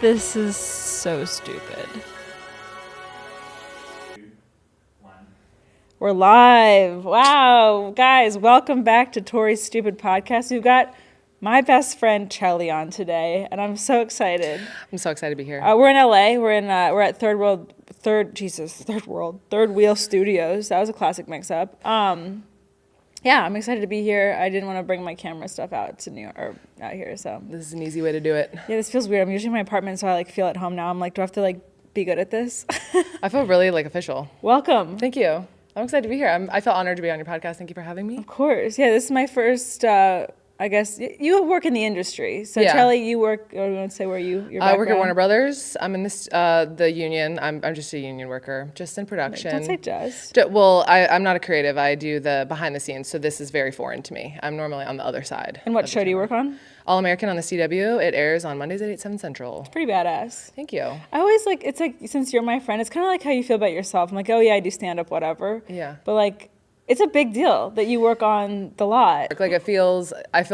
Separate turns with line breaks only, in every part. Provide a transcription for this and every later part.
This is so stupid. We're live. Wow. Guys, welcome back to Torey's Stupid Podcast. We've got my best friend Chellie on today, and I'm so excited.
I'm so excited to be here.
We're in LA. We're at Third Wheel Studios. That was a classic mix-up. Yeah, I'm excited to be here. I didn't want to bring my camera stuff out to New York or out here, so
This is an easy way to do it.
yeah, this feels weird. I'm usually in my apartment, so I feel at home now. I'm like, do I have to be good at this?
I feel really official.
Welcome.
Thank you. I'm excited to be here. I feel honored to be on your podcast. Thank you for having me.
Of course. Yeah, this is my first. I guess you work in the industry. So
Yeah.
Chellie, you work. Or you want to say where your
I work at
background?
Warner Brothers. I'm in this the union. I'm just a union worker, just in production.
Don't say just.
Well, I'm not a creative. I do the behind the scenes, so this is very foreign to me. I'm normally on the other side.
And what
of the
show do you
camera.
work on?
All American on the CW. It airs on Mondays at 8, 7 Central.
Pretty badass.
Thank you.
I always it's since you're my friend, it's kind of like how you feel about yourself. I'm like, oh yeah, I do stand up, whatever.
Yeah.
But it's a big deal that you work on the lot.
I feel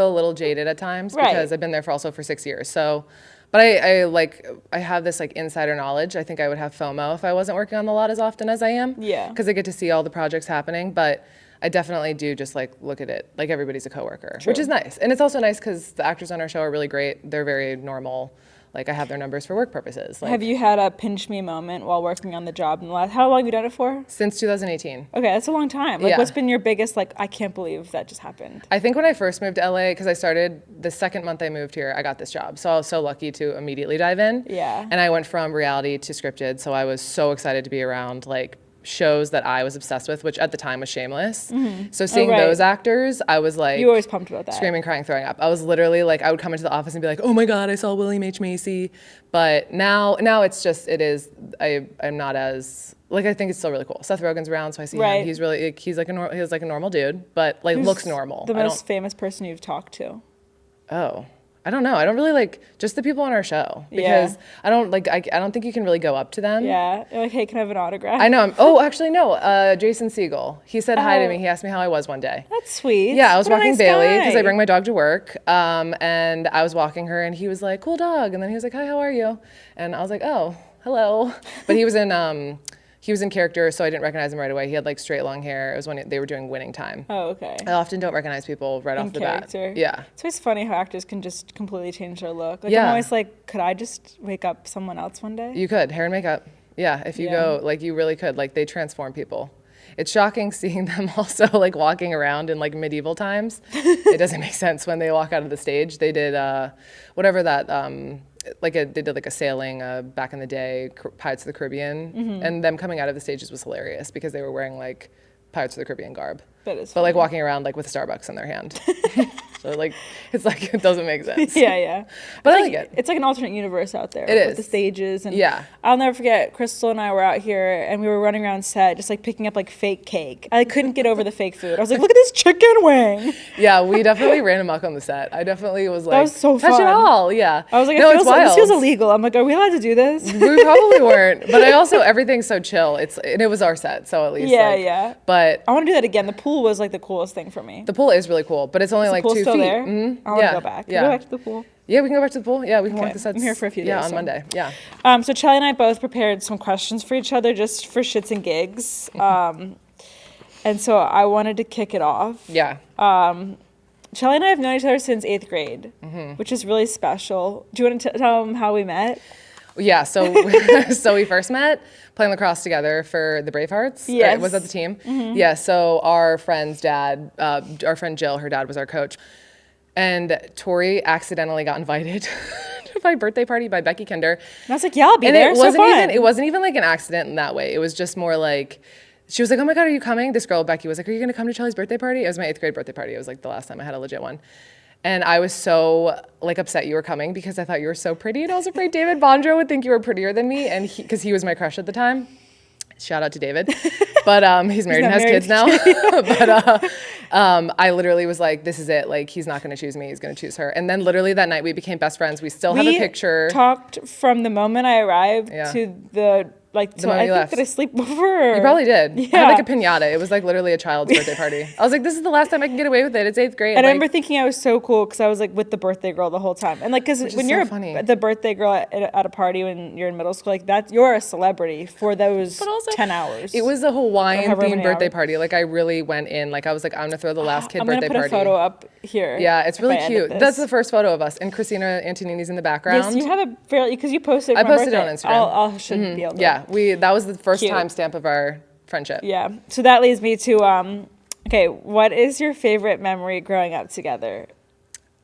a little jaded at times
Right.
because I've been there for 6 years. So, but I have this insider knowledge. I think I would have FOMO if I wasn't working on the lot as often as I am.
Yeah.
Because I get to see all the projects happening, but I definitely do just look at it like everybody's a coworker,
True.
which is nice. And it's also nice because the actors on our show are really great. They're very normal. I have their numbers for work purposes.
Have you had a pinch me moment while working on the job in the last? How long have you done it for?
Since 2018.
Okay, that's a long time.
Yeah.
What's been your biggest I can't believe that just happened?
I think when I first moved to LA, because I started the second month I moved here, I got this job. So I was so lucky to immediately dive in.
Yeah.
And I went from reality to scripted. So I was so excited to be around shows that I was obsessed with, which at the time was Shameless. Mm-hmm. So seeing
right.
those actors, I was
You were always pumped about that.
screaming, crying, throwing up. I was literally I would come into the office and be like, oh my God, I saw William H. Macy. But now it's just, I'm not as, I think it's still really cool. Seth Rogen's around, so I see
Right.
him. He's really, he's like a normal dude, but
Who's
looks normal.
The most famous person you've talked to?
Oh, I don't know. I don't really just the people on our show because I don't I don't think you can really go up to them.
Yeah. You're like, hey, can I have an autograph?
I know. Actually, no. Jason Segel. He said hi to me. He asked me how I was one day.
That's sweet.
Yeah, I was
What a
walking
nice
Bailey because
guy.
I bring my dog to work. And I was walking her, and he was like, "Cool dog." And then he was like, "Hi, how are you?" And I was like, "Oh, hello." But he was in character, so I didn't recognize him right away. He had straight long hair. It was when they were doing Winning Time.
Oh, okay.
I often don't recognize people right off the
Character.
bat. Yeah.
It's always funny how actors can just completely change their look. I'm
Yeah.
always could I just wake up someone else one day?
You could, hair and makeup. Yeah, if you go, you really could. They transform people. It's shocking seeing them also walking around in medieval times. It doesn't make sense when they walk out of the stage. They did whatever that, they did a sailing back in the day, Pirates of the Caribbean, and them coming out of the stages was hilarious because they were wearing Pirates of the Caribbean garb.
That is
But
funny.
walking around with Starbucks in their hand. So it's it doesn't make sense.
Yeah.
But I like it.
It's an alternate universe out there.
It
with
is.
the stages and
Yeah.
I'll never forget. Crystal and I were out here and we were running around set, just picking up fake cake. I couldn't get over the fake food. I was like, look at this chicken wing.
Yeah, we definitely ran amok on the set. I definitely was
That was so
touch
fun.
it all. Yeah.
I was like,
no,
this
it's wild.
feels illegal. I'm like, are we allowed to do this?
We probably weren't, but everything's so chill. And it was our set, so at least.
Yeah.
But
I want to do that again. The pool was the coolest thing for me.
the pool is really cool, but it's only
Is the pool
2
still
feet.
there?
Mm-hmm.
I want to go back. Can we go back to the pool?
Yeah, we can go back to the pool. Yeah, we can
Okay.
walk the sets.
I'm here for a few days,
Yeah, on
so.
Monday. Yeah.
So Chellie and I both prepared some questions for each other just for shits and gigs. And so I wanted to kick it off.
Yeah.
Chellie and I have known each other since 8th grade, which is really special. Do you want to tell them how we met?
Yeah, so so we first met playing lacrosse together for the Bravehearts.
Yes.
Was that the team? Mm-hmm. Yeah, so our friend's dad, our friend Jill, her dad was our coach. And Torey accidentally got invited to my birthday party by Becky Kinder.
And I was like, yeah, I'll be
And
there.
it
So
wasn't
fun.
it wasn't even an accident in that way. It was just more she was like, oh my God, are you coming? This girl, Becky, was like, are you gonna come to Chelly's birthday party? It was my 8th grade birthday party. It was the last time I had a legit one. And I was so upset you were coming because I thought you were so pretty, and I was afraid David Bondro would think you were prettier than me, and because he was my crush at the time. Shout out to David, but he's married and has kids now. But I literally was like, this is it. He's not going to choose me. He's going to choose her. And then literally that night we became best friends. We still have a picture.
We talked from the moment I arrived to the like,
The
so
moment
I
you
think
left.
that I sleep over.
You probably did. I
Yeah.
had like a pinata. It was like literally a child's birthday party. I was like, this is the last time I can get away with it. It's 8th grade.
And I
like,
remember thinking I was so cool because I was like with the birthday girl the whole time. And like, because
Which is
when
so
you're
funny.
the birthday girl at a party when you're in middle school, like that, you're a celebrity for those
But also,
10 hours.
It was a Hawaiian
however
themed
many
birthday
hours.
party. Like I really went in. Like I was like, I'm gonna throw the last kid
I'm gonna
birthday
put
party.
a photo up here.
Yeah, it's
if
really
I edit
cute.
this.
That's the first photo of us, and Christina Antonini's in the background.
Yes, you have a fairly because you posted.
I
for my
posted it on
birthday.
Instagram.
I'll should be able to.
Yeah, that was the first
Cute.
timestamp of our friendship.
Yeah. So that leads me to okay, what is your favorite memory growing up together?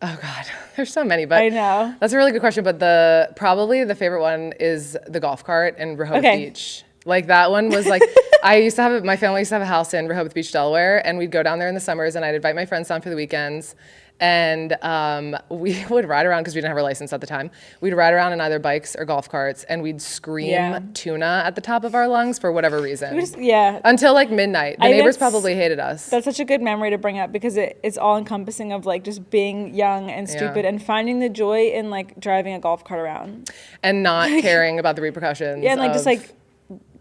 Oh God, there's so many, but
I know.
That's a really good question. But probably the favorite one is the golf cart in Rehoboth
Okay.
Beach. Like that one was like my family used to have a house in Rehoboth Beach, Delaware, and we'd go down there in the summers, and I'd invite my friends down for the weekends. And we would ride around because we didn't have our license at the time. We'd ride around in either bikes or golf carts, and we'd scream
Yeah.
tuna at the top of our lungs for whatever reason.
Yeah.
Until like midnight. The
I think
neighbors
that's-
probably hated us.
That's such a good memory to bring up because it's all encompassing of like just being young and stupid and finding the joy in like driving a golf cart around.
And not caring about the repercussions.
Yeah, and like just like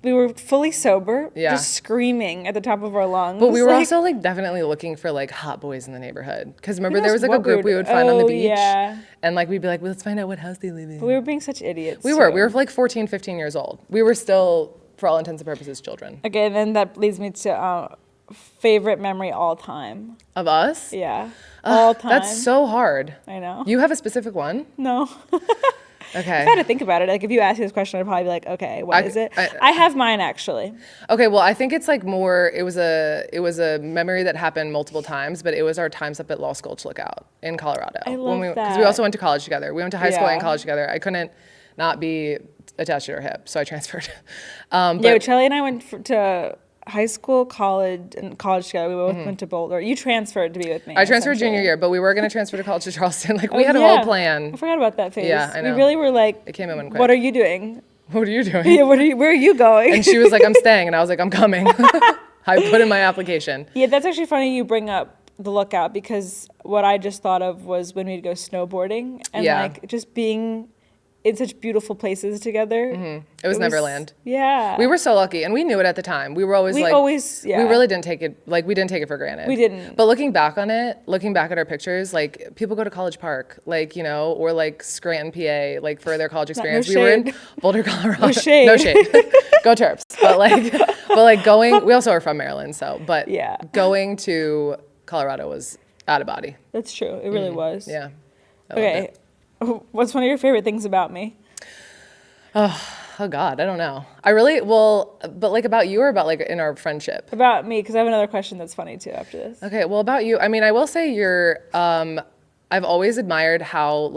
we were fully sober,
Yeah.
just screaming at the top of our lungs.
But we were
like,
also like definitely looking for like hot boys in the neighborhood. Because remember
Who
there
knows
was like a
what
group we would find on the
oh,
beach.
yeah.
And like we'd be like, well, let's find out what house they live in.
But we were being such idiots.
We were
too.
like 14, 15 years old. We were still, for all intents and purposes, children.
Okay, and then that leads me to favorite memory all time.
Of us?
Yeah, all time.
That's so hard.
I know.
You have a specific one?
No.
Okay.
I had to think about it. Like if you ask me this question, I'd probably be like, okay, what is it? I have mine actually.
Okay, well, I think it's like more. It was a memory that happened multiple times, but it was our times up at Law School Lookout in Colorado.
I love
Because we
that.
also went to college together. We went to high school
Yeah.
and college together. I couldn't not be attached to her hip, so I transferred.
Yeah,
But
Chellie and I went to high school, college together. We both went to Boulder. You transferred to be with me.
I transferred
essentially.
junior year, but we were going to transfer to college to Charleston. Like we
Oh,
had a
yeah.
whole plan.
I forgot about that phase.
Yeah, I know.
We really were like,
It came in one quick.
what are you doing?
What are you doing?
Yeah, where are you going?
And she was like, I'm staying. And I was like, I'm coming. I put in my application.
Yeah, that's actually funny you bring up the Lookout because what I just thought of was when we'd go snowboarding and
Yeah.
like just being in such beautiful places together.
It was Neverland.
Yeah.
We were so lucky, and we knew it at the time. We were always like,
yeah.
we really didn't take it, like, we didn't take it for granted.
We didn't.
But looking back on it, looking back at our pictures, like, people go to College Park, like, you know, or like Scranton, PA, like, for their college experience.
no
We were in
shade.
Boulder, Colorado.
No shade.
No shade. Go Terps. But going, we also are from Maryland, so, but
Yeah.
going to Colorado was out of body.
That's true. It really was.
Yeah. I loved
Okay.
it.
What's one of your favorite things about me?
Oh God, I don't know. I really, well, but like about you or about like in our friendship?
About me, because I have another question that's funny too after this.
Okay, well about you, I mean, I will say I've always admired how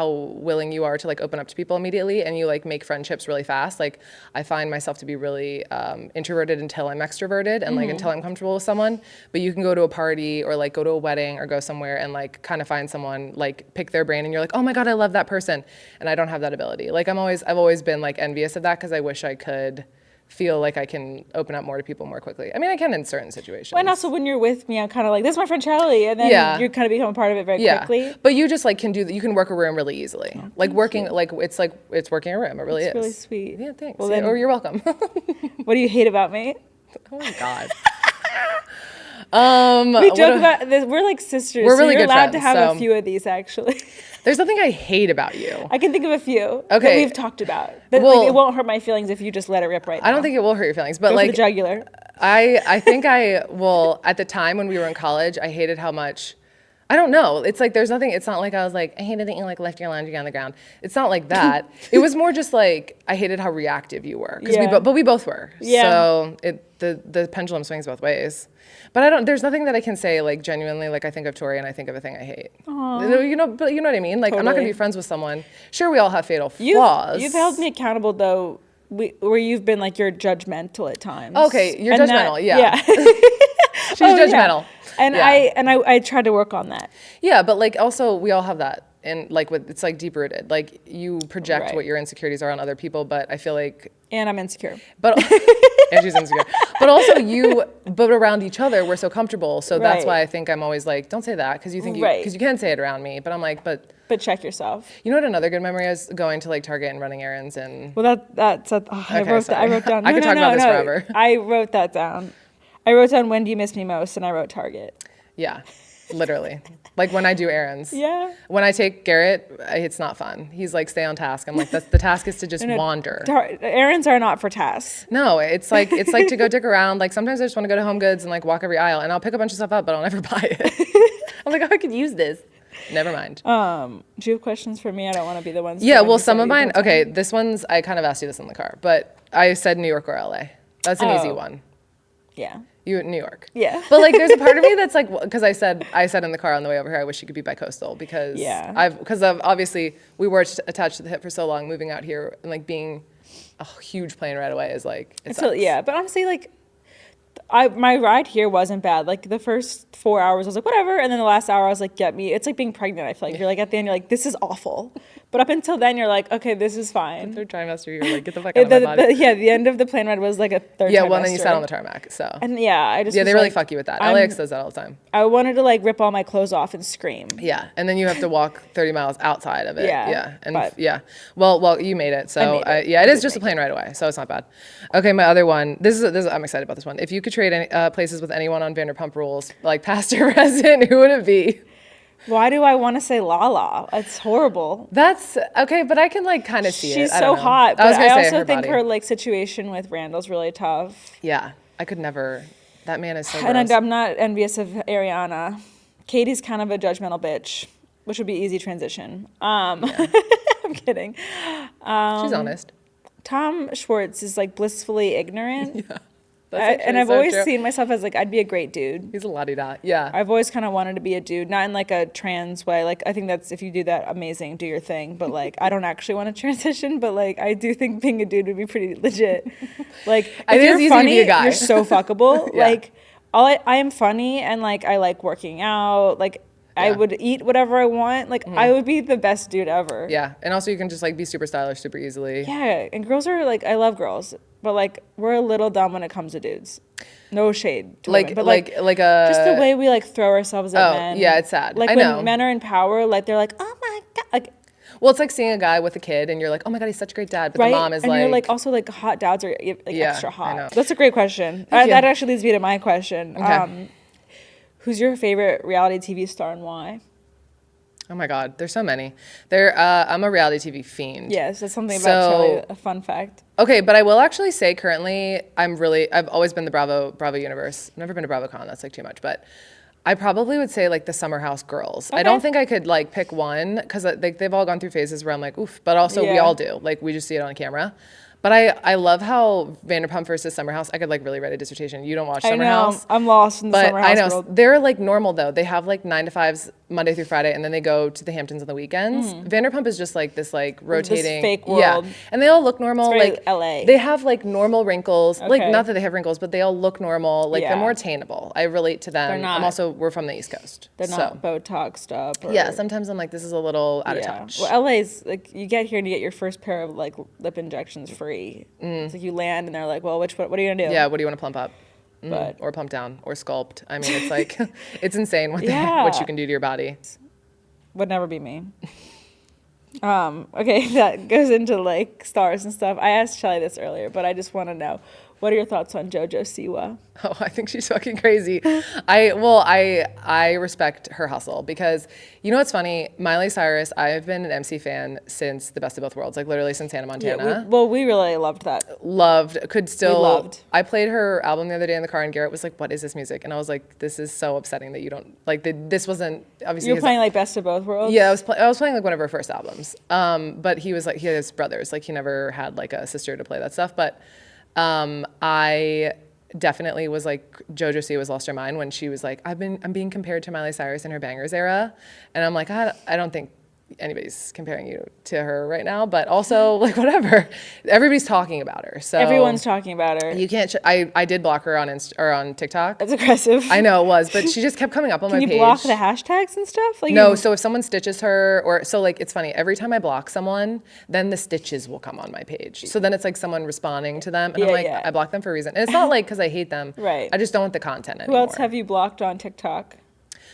willing you are to like open up to people immediately and you like make friendships really fast. Like I find myself to be really introverted until I'm extroverted and like until I'm comfortable with someone. But you can go to a party or like go to a wedding or go somewhere and like kind of find someone, like pick their brain and you're like, oh my God, I love that person. And I don't have that ability. Like I've always been like envious of that because I wish I could feel like I can open up more to people more quickly. I mean, I can in certain situations.
Well, and also when you're with me, I'm kind of like, this is my friend Chellie, and then
Yeah.
you kind of become a part of it very
Yeah,
quickly.
but you just like can do that. You can work a room really easily. Like working, like it's working a room. It really
It's
is.
really sweet.
Yeah, thanks.
Well,
Yeah,
then-
or you're welcome.
What do you hate about me?
Oh my God.
We joke about this. We're like sisters.
We're
so
really
you're
good
allowed to
friends,
have
so-
a few of these, actually.
There's nothing I hate about you.
I can think of a few that
Okay.
we've talked about. That,
Well-
like, it won't hurt my feelings if you just let it rip right now.
I don't think it will hurt your feelings, but
Go for the
like
jugular.
I think well, at the time when we were in college, I hated how much, I don't know. It's like there's nothing, it's not like I was like, I hated that you like left your laundry on the ground. It's not like that. It was more just like, I hated how reactive you were.
Yeah.
But we both were.
Yeah.
So the pendulum swings both ways. But there's nothing that I can say like genuinely, like I think of Torey and I think of a thing I hate. You know, but you know what I mean? Like I'm not gonna
Totally.
be friends with someone. Sure, we all have fatal flaws.
You've held me accountable, though, where you've been like, you're judgmental at times.
Okay, you're
And
judgmental, yeah. She's
Oh, yeah.
judgmental.
And
Yeah.
I tried to work on that.
Yeah, but like also we all have that, and like it's like deep rooted. Like you project
Right.
what your insecurities are on other people, but I feel like,
And I'm insecure.
but and she's insecure. But also but around each other, we're so comfortable. So that's
Right.
why I think I'm always like, don't say that because you think
Right.
because you can say it around me. But I'm like, but
check yourself.
you know what? Another good memory is going to like Target and running errands and.
Well, that's I wrote
sorry.
down.
I could talk about this forever.
I wrote that down. I wrote down when do you miss me most, and I wrote Target.
Yeah, literally. Like when I do errands.
Yeah.
When I take Garrett, it's not fun. He's like, stay on task. I'm like, the task is to just wander.
Errands are not for tasks.
No, it's like to go dick around. Like sometimes I just want to go to Home Goods and like walk every aisle, and I'll pick a bunch of stuff up, but I'll never buy it. I'm like, oh, I could use this. Never mind.
Do you have questions for me? I don't want to be the ones.
Yeah, well, some of mine. Okay, this one's I kind of asked you this in the car, but I said New York or LA. That's an easy one.
Yeah.
You New York.
Yeah.
But like there's a part of me that's like because I said in the car on the way over here I wish you could be bi-coastal because obviously we were attached to the hip for so long, moving out here and like being a huge plane right away is like it sucks.
Yeah, but honestly like my ride here wasn't bad. Like the first 4 hours I was like whatever, and then the last hour I was like get me. It's like being pregnant. I feel like you're like at the end you're like this is awful, but up until then you're like okay this is fine.
Third trimester you're like get the fuck out of my body.
The end of the plane ride was like a third.
Yeah, well and then you sat on the tarmac. So
and I just
they
was
really
like,
fuck you with that. LAX does that all the time.
I wanted to like rip all my clothes off and scream.
Yeah, and then you have to walk 30 miles outside of it.
Yeah,
and well you made it. So it is just a plane right away, so it's not bad. Okay, my other one. This is I'm excited about this one. If you could trade any places with anyone on Vanderpump Rules, like past or present, who would it be?
Why do I want to say Lala? It's horrible.
That's okay, but I can like kind of see it.
She's so hot, but I also think
body.
her like situation with Randall's really tough.
Yeah, I could never. That man is so
And
gross.
I'm not envious of Ariana. Katie's kind of a judgmental bitch, which would be easy transition. I'm kidding.
She's honest.
Tom Schwartz is like blissfully ignorant.
Yeah.
And I've always seen myself as like I'd be a great dude.
He's a la-di-da. Yeah.
I've always kind of wanted to be a dude, not in like a trans way. Like I think that's if you do that, amazing, do your thing. But like I don't actually want to transition. But like I do think being a dude would be pretty legit. Like if you're funny, you're so fuckable.
Yeah.
Like I am funny and like I like working out. Like I would eat whatever I want. Like I would be the best dude ever.
Yeah, and also you can just like be super stylish super easily.
Yeah, and girls are like I love girls. But like we're a little dumb when it comes to dudes. No shade to women, but like just the way we like throw ourselves at men.
Yeah, it's sad.
Like when men are in power, like they're like, oh my god, like.
Well, it's like seeing a guy with a kid, and you're like, oh my god, he's such a great dad. But the mom is
and
like,
you're like also like hot dads are like extra hot.
I know.
That's a great question. That actually leads me to my question.
Okay.
Who's your favorite reality TV star and why?
Oh my God, there's so many. I'm a reality TV fiend.
Yes, that's something about Chellie, a fun fact.
Okay, but I will actually say currently, I've always been the Bravo universe. I've never been to BravoCon, that's like too much, but I probably would say like the Summer House girls. Okay. I don't think I could like pick one because they've all gone through phases where I'm like, oof, but also we all do. Like we just see it on camera. But I love how Vanderpump versus Summer House, I could like really write a dissertation. You don't watch Summer House.
I'm lost in the Summer House world.
They're like normal though. They have like 9 to 5s Monday through Friday and then they go to the Hamptons on the weekends. Vanderpump is just like this like rotating.
This fake world.
Yeah. And they all look normal.
It's very
like
LA.
They have like normal wrinkles.
Okay.
Like not that they have wrinkles, but they all look normal. Like they're more attainable. I relate to them.
They're not.
We're from the East Coast.
They're not Botoxed up.
Yeah, sometimes I'm like, this is a little out of touch.
Well, LA's like you get here and you get your first pair of like lip injections free. It's like you land and they're like, well, what are you gonna do?
Yeah, what do you want to plump up?
But
or plump down or sculpt. I mean, it's like it's insane what you can do to your body.
Would never be me. Okay, that goes into like stars and stuff. I asked Chellie this earlier, but I just want to know, what are your thoughts on JoJo Siwa?
Oh, I think she's fucking crazy. I respect her hustle because you know what's funny? Miley Cyrus, I've been an MC fan since The Best of Both Worlds, like literally since Hannah Montana.
We really loved that.
I played her album the other day in the car and Garrett was like, what is this music? And I was like, this is so upsetting that you don't, like this wasn't, obviously.
You were playing like Best of Both Worlds?
Yeah, I was playing like one of her first albums. But he was like, he has brothers, like he never had like a sister to play that stuff. But I definitely was like, JoJo Siwa's lost her mind when she was like, I'm being compared to Miley Cyrus in her Bangers era. And I'm like, I don't think anybody's comparing you to her right now, but also like whatever. Everybody's talking about her. So
everyone's talking about her.
You can't. I did block her on on TikTok.
That's aggressive.
I know it was, but she just kept coming up on my page.
Can you block the hashtags and stuff? Like
no. So if someone stitches her, or so like it's funny. Every time I block someone, then the stitches will come on my page. So then it's like someone responding to them, and I'm like, I blocked them for a reason. And it's not like because I hate them.
Right.
I just don't want the content anymore.
Who else have you blocked on TikTok?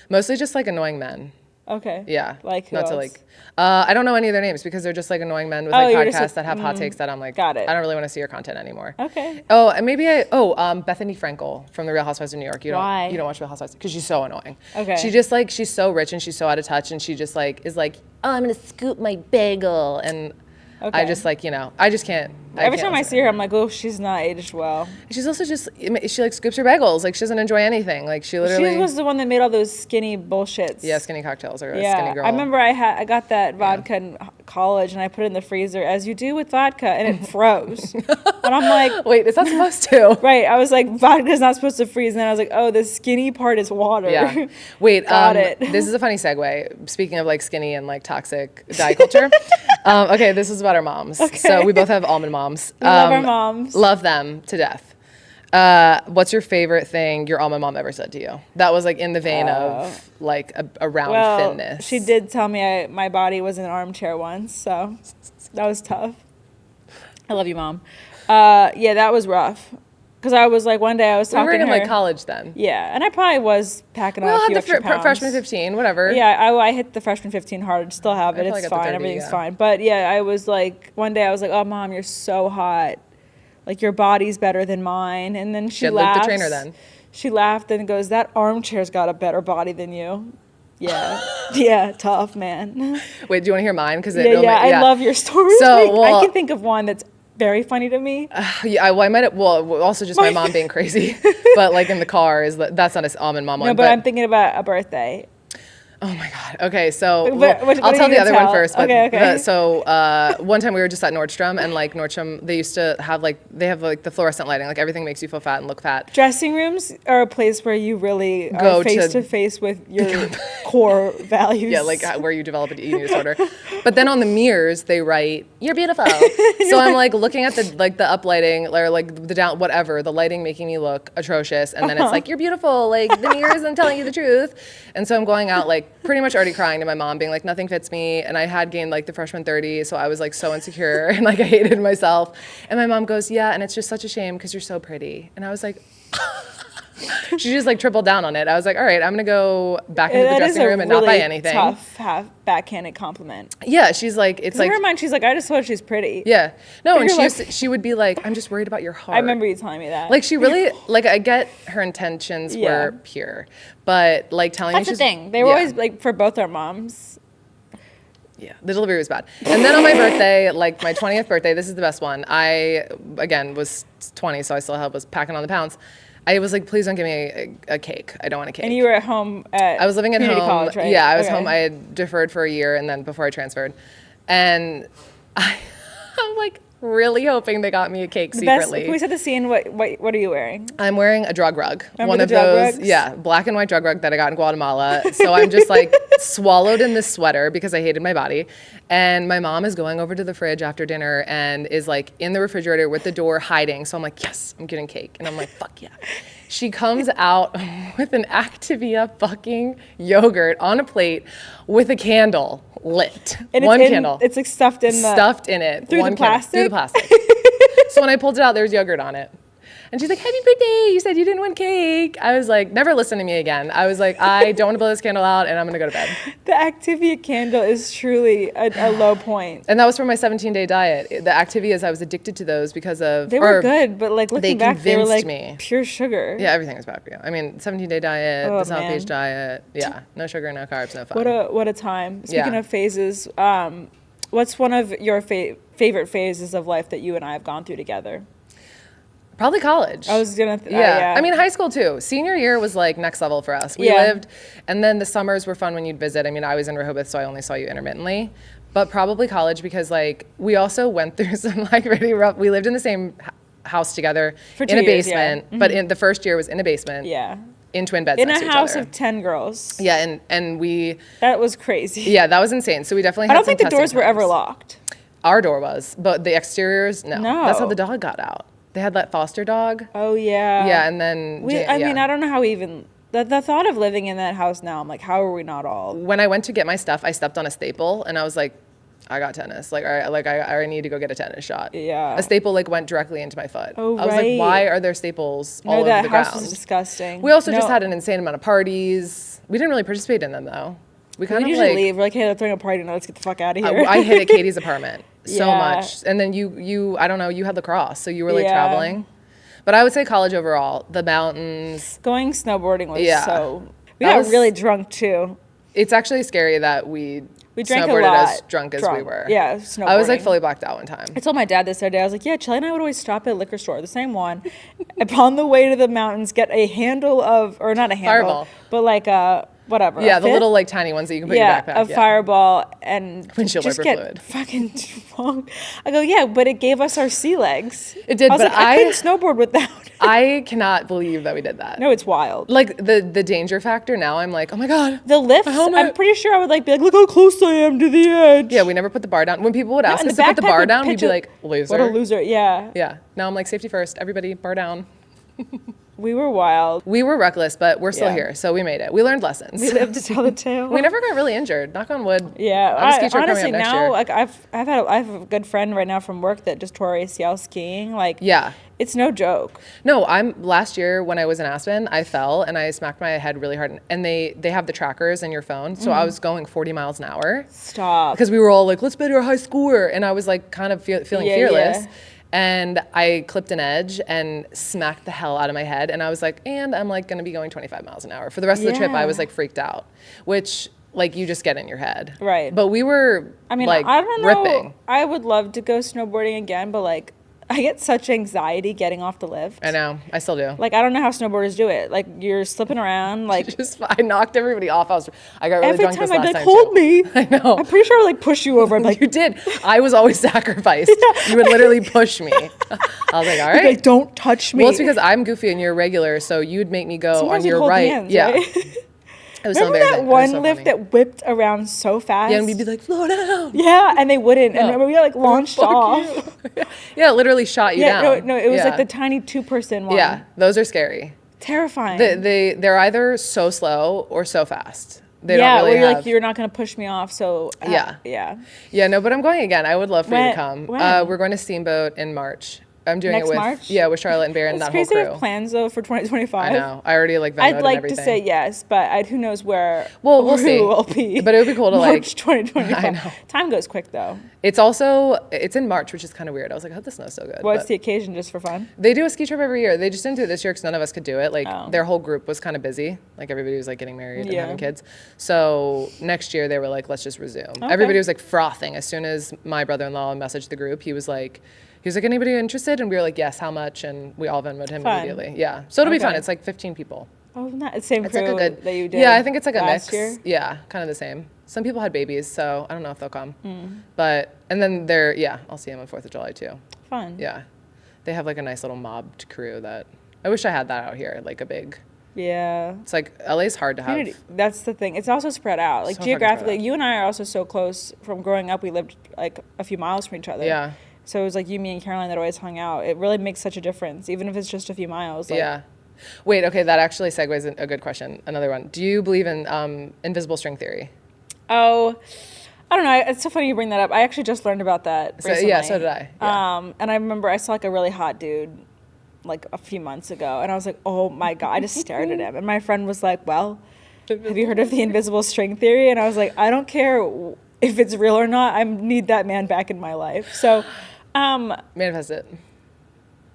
Mostly just like annoying men.
Okay.
Yeah.
Like who
Not
else?
to like. I don't know any of their names because they're just like annoying men with like podcasts that have hot takes that I'm like,
got it.
I don't really want to see your content anymore.
Okay.
Oh, and maybe Bethany Frankel from The Real Housewives of New York.
Why?
You don't watch Real Housewives because she's so annoying.
Okay.
She just like she's so rich and she's so out of touch and she just like is like, oh, I'm gonna scoop my bagel and I just like I just can't.
Every time I see her, I'm like, oh, she's not aged well.
She's also just she like scoops her bagels. Like she doesn't enjoy anything. Like she literally.
She was the one that made all those skinny bullshits.
Yeah, skinny cocktails or skinny girl.
I remember I got that vodka in college and I put it in the freezer as you do with vodka and it froze. And I'm like,
wait, it's not supposed to.
Right. I was like, vodka's not supposed to freeze. And then I was like, oh, the skinny part is water.
Yeah. Wait.
Got it.
This is a funny segue. Speaking of like skinny and like toxic diet culture. Okay, this is about our moms. Okay. So we both have almond moms.
We love our moms.
Love them to death. What's your favorite thing your almond mom ever said to you? That was like in the vein of like around thinness.
She did tell me my body was in an armchair once, so that was tough. I love you, Mom. Yeah, that was rough. Because I was like, one day I was talking to her.
We were in like college then.
Yeah, and I probably was packing on a few extra pounds.
Freshman 15, whatever.
Yeah, I hit the freshman 15 hard. Still have it. It's fine. Everything's fine. But yeah, I was like, one day I was like, oh, Mom, you're so hot. Like, your body's better than mine. And then she laughed.
The trainer then.
She laughed and goes, that armchair's got a better body than you. Yeah. Yeah, tough, man.
Wait, do you want to hear mine?
I love your stories. So, I can think of one that's very funny to me.
Also just my mom being crazy. But like in the car that's not an almond mom one.
No, but I'm thinking about a birthday.
Oh my God. Okay, so I'll tell the other one first. But okay. So one time we were just at Nordstrom, and like Nordstrom, they used to have they have the fluorescent lighting, like everything makes you feel fat and look fat.
Dressing rooms are a place where you really go face to face with your core values.
Yeah, like where you develop an eating disorder. But then on the mirrors, they write, "You're beautiful." So I'm like looking at the up lighting or like the down whatever, the lighting making me look atrocious, and then it's like, "You're beautiful." Like the mirror isn't telling you the truth, and so I'm going out like pretty much already crying to my mom, being like, nothing fits me. And I had gained like the freshman 30, so I was like so insecure and like I hated myself. And my mom goes, yeah, and it's just such a shame because you're so pretty. And I was like, she just like tripled down on it. I was like, all right, I'm gonna go back into the dressing room and not buy anything.
Tough, half backhanded compliment.
Yeah, she's like, it's like
in her mind, she's like, I just thought she's pretty.
Yeah, no, and she would be like, I'm just worried about your heart.
I remember you telling me that.
Like she really like I get her intentions were pure, but like telling me
that's the thing. They were always like for both our moms.
Yeah, the delivery was bad. And then on my birthday, like my 20th birthday, this is the best one. I again was 20, so I still was packing on the pounds. I was like, please don't give me a cake. I don't want a cake.
And you were at home I
was living at home.
College, right?
Yeah, I was home. I had deferred for a year and then before I transferred. And I'm like really hoping they got me a cake secretly.
Can we set the scene? What are you wearing?
I'm wearing a drug rug.
Remember one of those,
black and white drug rug that I got in Guatemala. So I'm just like swallowed in this sweater because I hated my body. And my mom is going over to the fridge after dinner and is like in the refrigerator with the door hiding. So I'm like, yes, I'm getting cake. And I'm like, fuck yeah. She comes out with an Activia fucking yogurt on a plate with a candle lit.
And
candle.
It's like stuffed in
it.
Through the plastic?
Through the plastic. So when I pulled it out, there was yogurt on it. And she's like, happy birthday, you said you didn't want cake. I was like, never listen to me again. I was like, I don't want to blow this candle out and I'm going to go to bed.
The Activia candle is truly a low point.
And that was for my 17-day diet. The Activias, I was addicted to those because of...
They were good, but like looking back, they were like
me.
Pure sugar.
Yeah, everything was bad for you. I mean, 17-day diet, the South Beach diet. Yeah, no sugar, no carbs, no fun.
What a time. Speaking of phases, what's one of your favorite phases of life that you and I have gone through together?
Probably college.
I was gonna.
I mean, high school too. Senior year was like next level for us. We lived, and then the summers were fun when you'd visit. I mean, I was in Rehoboth, so I only saw you intermittently. But probably college because like we also went through some like really rough. We lived in the same house together
for 2
in a
years,
basement, but in the first year was in a basement.
Yeah.
in twin beds
In
next
a
to each
house
other.
of 10 girls.
Yeah, and we...
That was crazy.
Yeah, that was insane. So we definitely had
I don't
some
think the
testing
doors were ever
times.
locked.
Our door was, but the exteriors, no.
No.
That's how the dog got out. They had that foster dog.
Oh, yeah.
Yeah, and then...
I mean, I don't know how we even... The thought of living in that house now, I'm like, how are we not all...
When I went to get my stuff, I stepped on a staple, and I was like, I got tetanus. Like, I need to go get a tetanus shot.
Yeah.
A staple, like, went directly into my foot.
Oh,
I was like, why are there staples all over the
that house
ground?
was disgusting.
We also just had an insane amount of parties. We didn't really participate in them, though. We kind of
usually
like...
leave. We're like, hey, let's throw a party now. Let's get the fuck out of here.
I hit at Katie's apartment so
Yeah.
much. And then you, I don't know, you had lacrosse, so you were, like,
Yeah.
traveling. But I would say college overall, the mountains.
Going snowboarding was
Yeah.
so... We
That
got
was-
really drunk, too.
It's actually scary that we
drank a
snowboarded
lot.
as drunk as we were.
Yeah, snowboarding.
I was like fully blacked out one time.
I told my dad this the other day. I was like, yeah, Chellie and I would always stop at a liquor store, the same one, upon the way to the mountains, get a handle of, or not a handle,
Fireball.
but like a, whatever.
Yeah,
a
the
fifth?
little like tiny ones that you can put in your backpack.
A Fireball and
Windshield
just
wiper
get
fluid.
fucking drunk. I go, yeah, but it gave us our sea legs.
It did,
I was
but
like, I couldn't snowboard without it.
I cannot believe that we did that.
No, it's wild.
Like the danger factor now, I'm like, oh my God.
The lifts,
helmet.
I'm pretty sure I would like be like, look how close I am to the edge.
Yeah, we never put the bar down. When people would ask
and
us
the
to put the
backpack
bar
would
down, we'd
pitch
be
a-
like, loser.
What a loser, yeah.
Yeah. Now I'm like, safety first. Everybody, bar down.
We were wild.
We were reckless, but we're still
Yeah.
here, so we made it. We learned lessons.
We lived to tell the tale.
We never got really injured. Knock on wood.
Yeah,
I have a ski trip coming
honestly
up next
now,
year.
like I have a good friend right now from work that just tore ACL skiing. Like,
Yeah.
it's no joke.
No, last year when I was in Aspen, I fell and I smacked my head really hard. And they have the trackers in your phone, so I was going 40 miles an hour
Stop.
because we were all like, let's bet our high score, and I was like kind of feeling
Yeah,
fearless.
yeah.
And I clipped an edge and smacked the hell out of my head, and I was like, and I'm like going to be going 25 miles an hour for the rest of the trip. I was
Yeah.
like freaked out, which like you just get in your head,
Right.
But we were,
I mean,
like,
I don't know.
ripping.
I would love to go snowboarding again, but like, I get such anxiety getting off the lift.
I know, I still do.
Like, I don't know how snowboarders do it. Like, you're slipping around. Like,
I knocked everybody off. I got really
every
drunk
time
this
I'd
last
be like,
time
hold
too.
me.
I know.
I'm pretty sure I would like push you over. I'm like,
You did. I was always sacrificed. You would literally push me. I was like, all right.
like, don't touch me.
Well, it's because I'm goofy and you're regular, so you'd make me go
Sometimes
on
you'd
your
hold
right.
hands,
Yeah.
right?
It was so
Remember that
embarrassing. It was
one
so
lift
funny.
that whipped around so fast?
Yeah, and we'd be like, slow down.
Yeah, and they wouldn't. And
No.
remember we got like launched
Fuck
off.
you. Yeah, it literally shot you
Yeah,
down.
no, it was
Yeah.
like the tiny 2-person one.
Yeah, those are scary.
Terrifying.
They're either so slow or so fast. They
yeah,
don't really
where you're
have...
like, you're not going to push me off, so...
Yeah.
Yeah.
Yeah, no, but I'm going again. I would love for you
When?
to come.
When?
We're going to Steamboat in March. I'm doing
Next
it with
March?
Yeah, with Charlotte and Bear and
It's
that whole
crazy to
crew.
have plans, though, for 2025.
I know. I already like Venmoed
I'd
and
like to
everything.
say yes, but who knows where
Well, we'll
or
see.
who will be.
But it would be cool to, like-
March 2025.
I know.
Time goes quick, though.
It's in March, which is kind of weird. I was like, I hope the snow's so good.
What's
But
the occasion, just for fun?
they do a ski trip every year. They just didn't do it this year because none of us could do it. Like
Oh.
their whole group was kind of busy. Like everybody was like getting married and
Yeah.
having kids. So next year they were like, let's just resume. Everybody was like frothing. As soon as my brother-in-law messaged the group, he was like, anybody interested? And we were like, yes, how much? And we all Venmoed him
Fun.
immediately. Yeah. So it'll be fun.
Okay.
It's like 15 people.
Oh, not the same
It's
crew
like a good
that you did
Yeah, I think it's like a
last
mix.
year?
Yeah, kind of the same. Some people had babies, so I don't know if they'll come.
Hmm.
But and then I'll see them on 4th of July too.
Fun.
Yeah. They have like a nice little mobbed crew that I wish I had that out here, like a big.
Yeah.
It's like LA's hard to have.
Community- That's the thing. It's also spread out. Like
So fucking spread
geographically,
out.
you and I are also so close from growing up. We lived like a few miles from each other.
Yeah.
So it was like you, me, and Caroline that always hung out. It really makes such a difference, even if it's just a few miles. Like,
Yeah. Wait, okay, that actually segues in a good question. Another one. Do you believe in invisible string theory?
Oh, I don't know. It's so funny you bring that up. I actually just learned about that recently.
Yeah, so did I. Yeah.
And I remember I saw like a really hot dude like a few months ago, and I was like, oh my God, I just stared at him. And my friend was like, well, have you heard of the invisible string theory? And I was like, I don't care if it's real or not. I need that man back in my life. So
Manifest it.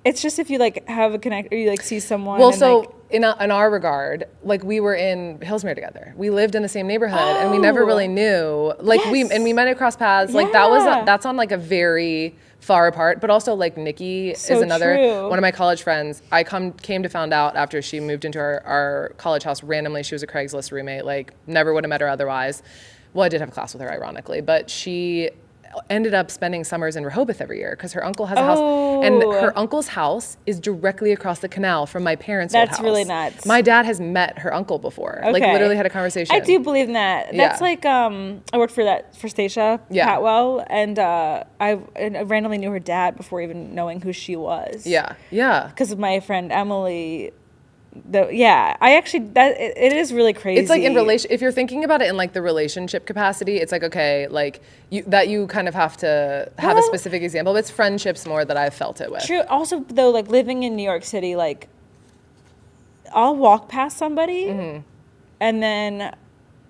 it's just if you like have a connect or you like see someone.
Well,
and,
so
like,
in our regard, like we were in Hillsmere together. We lived in the same neighborhood, and we never really knew. Like
Yes.
we might have crossed paths. Like
Yeah.
that's on like a very far apart. But also like Nikki
So
is another
true.
one of my college friends. I came to found out after she moved into our college house randomly. She was a Craigslist roommate. Like never would have met her otherwise. Well, I did have a class with her, ironically, but she ended up spending summers in Rehoboth every year because her uncle has a house, and her uncle's house is directly across the canal from my parents' old house.
That's really nuts.
My dad has met her uncle before, like literally had a conversation.
I do believe in that. That's like I worked for Stacia Patwell, and I randomly knew her dad before even knowing who she was.
Yeah, yeah.
Because of my friend Emily. I actually it is really crazy.
It's like in if you're thinking about it in like the relationship capacity, it's like okay, like you kind of have to have a specific example. But it's friendships more that I've felt it with.
True. Also, though, like living in New York City, like I'll walk past somebody, and then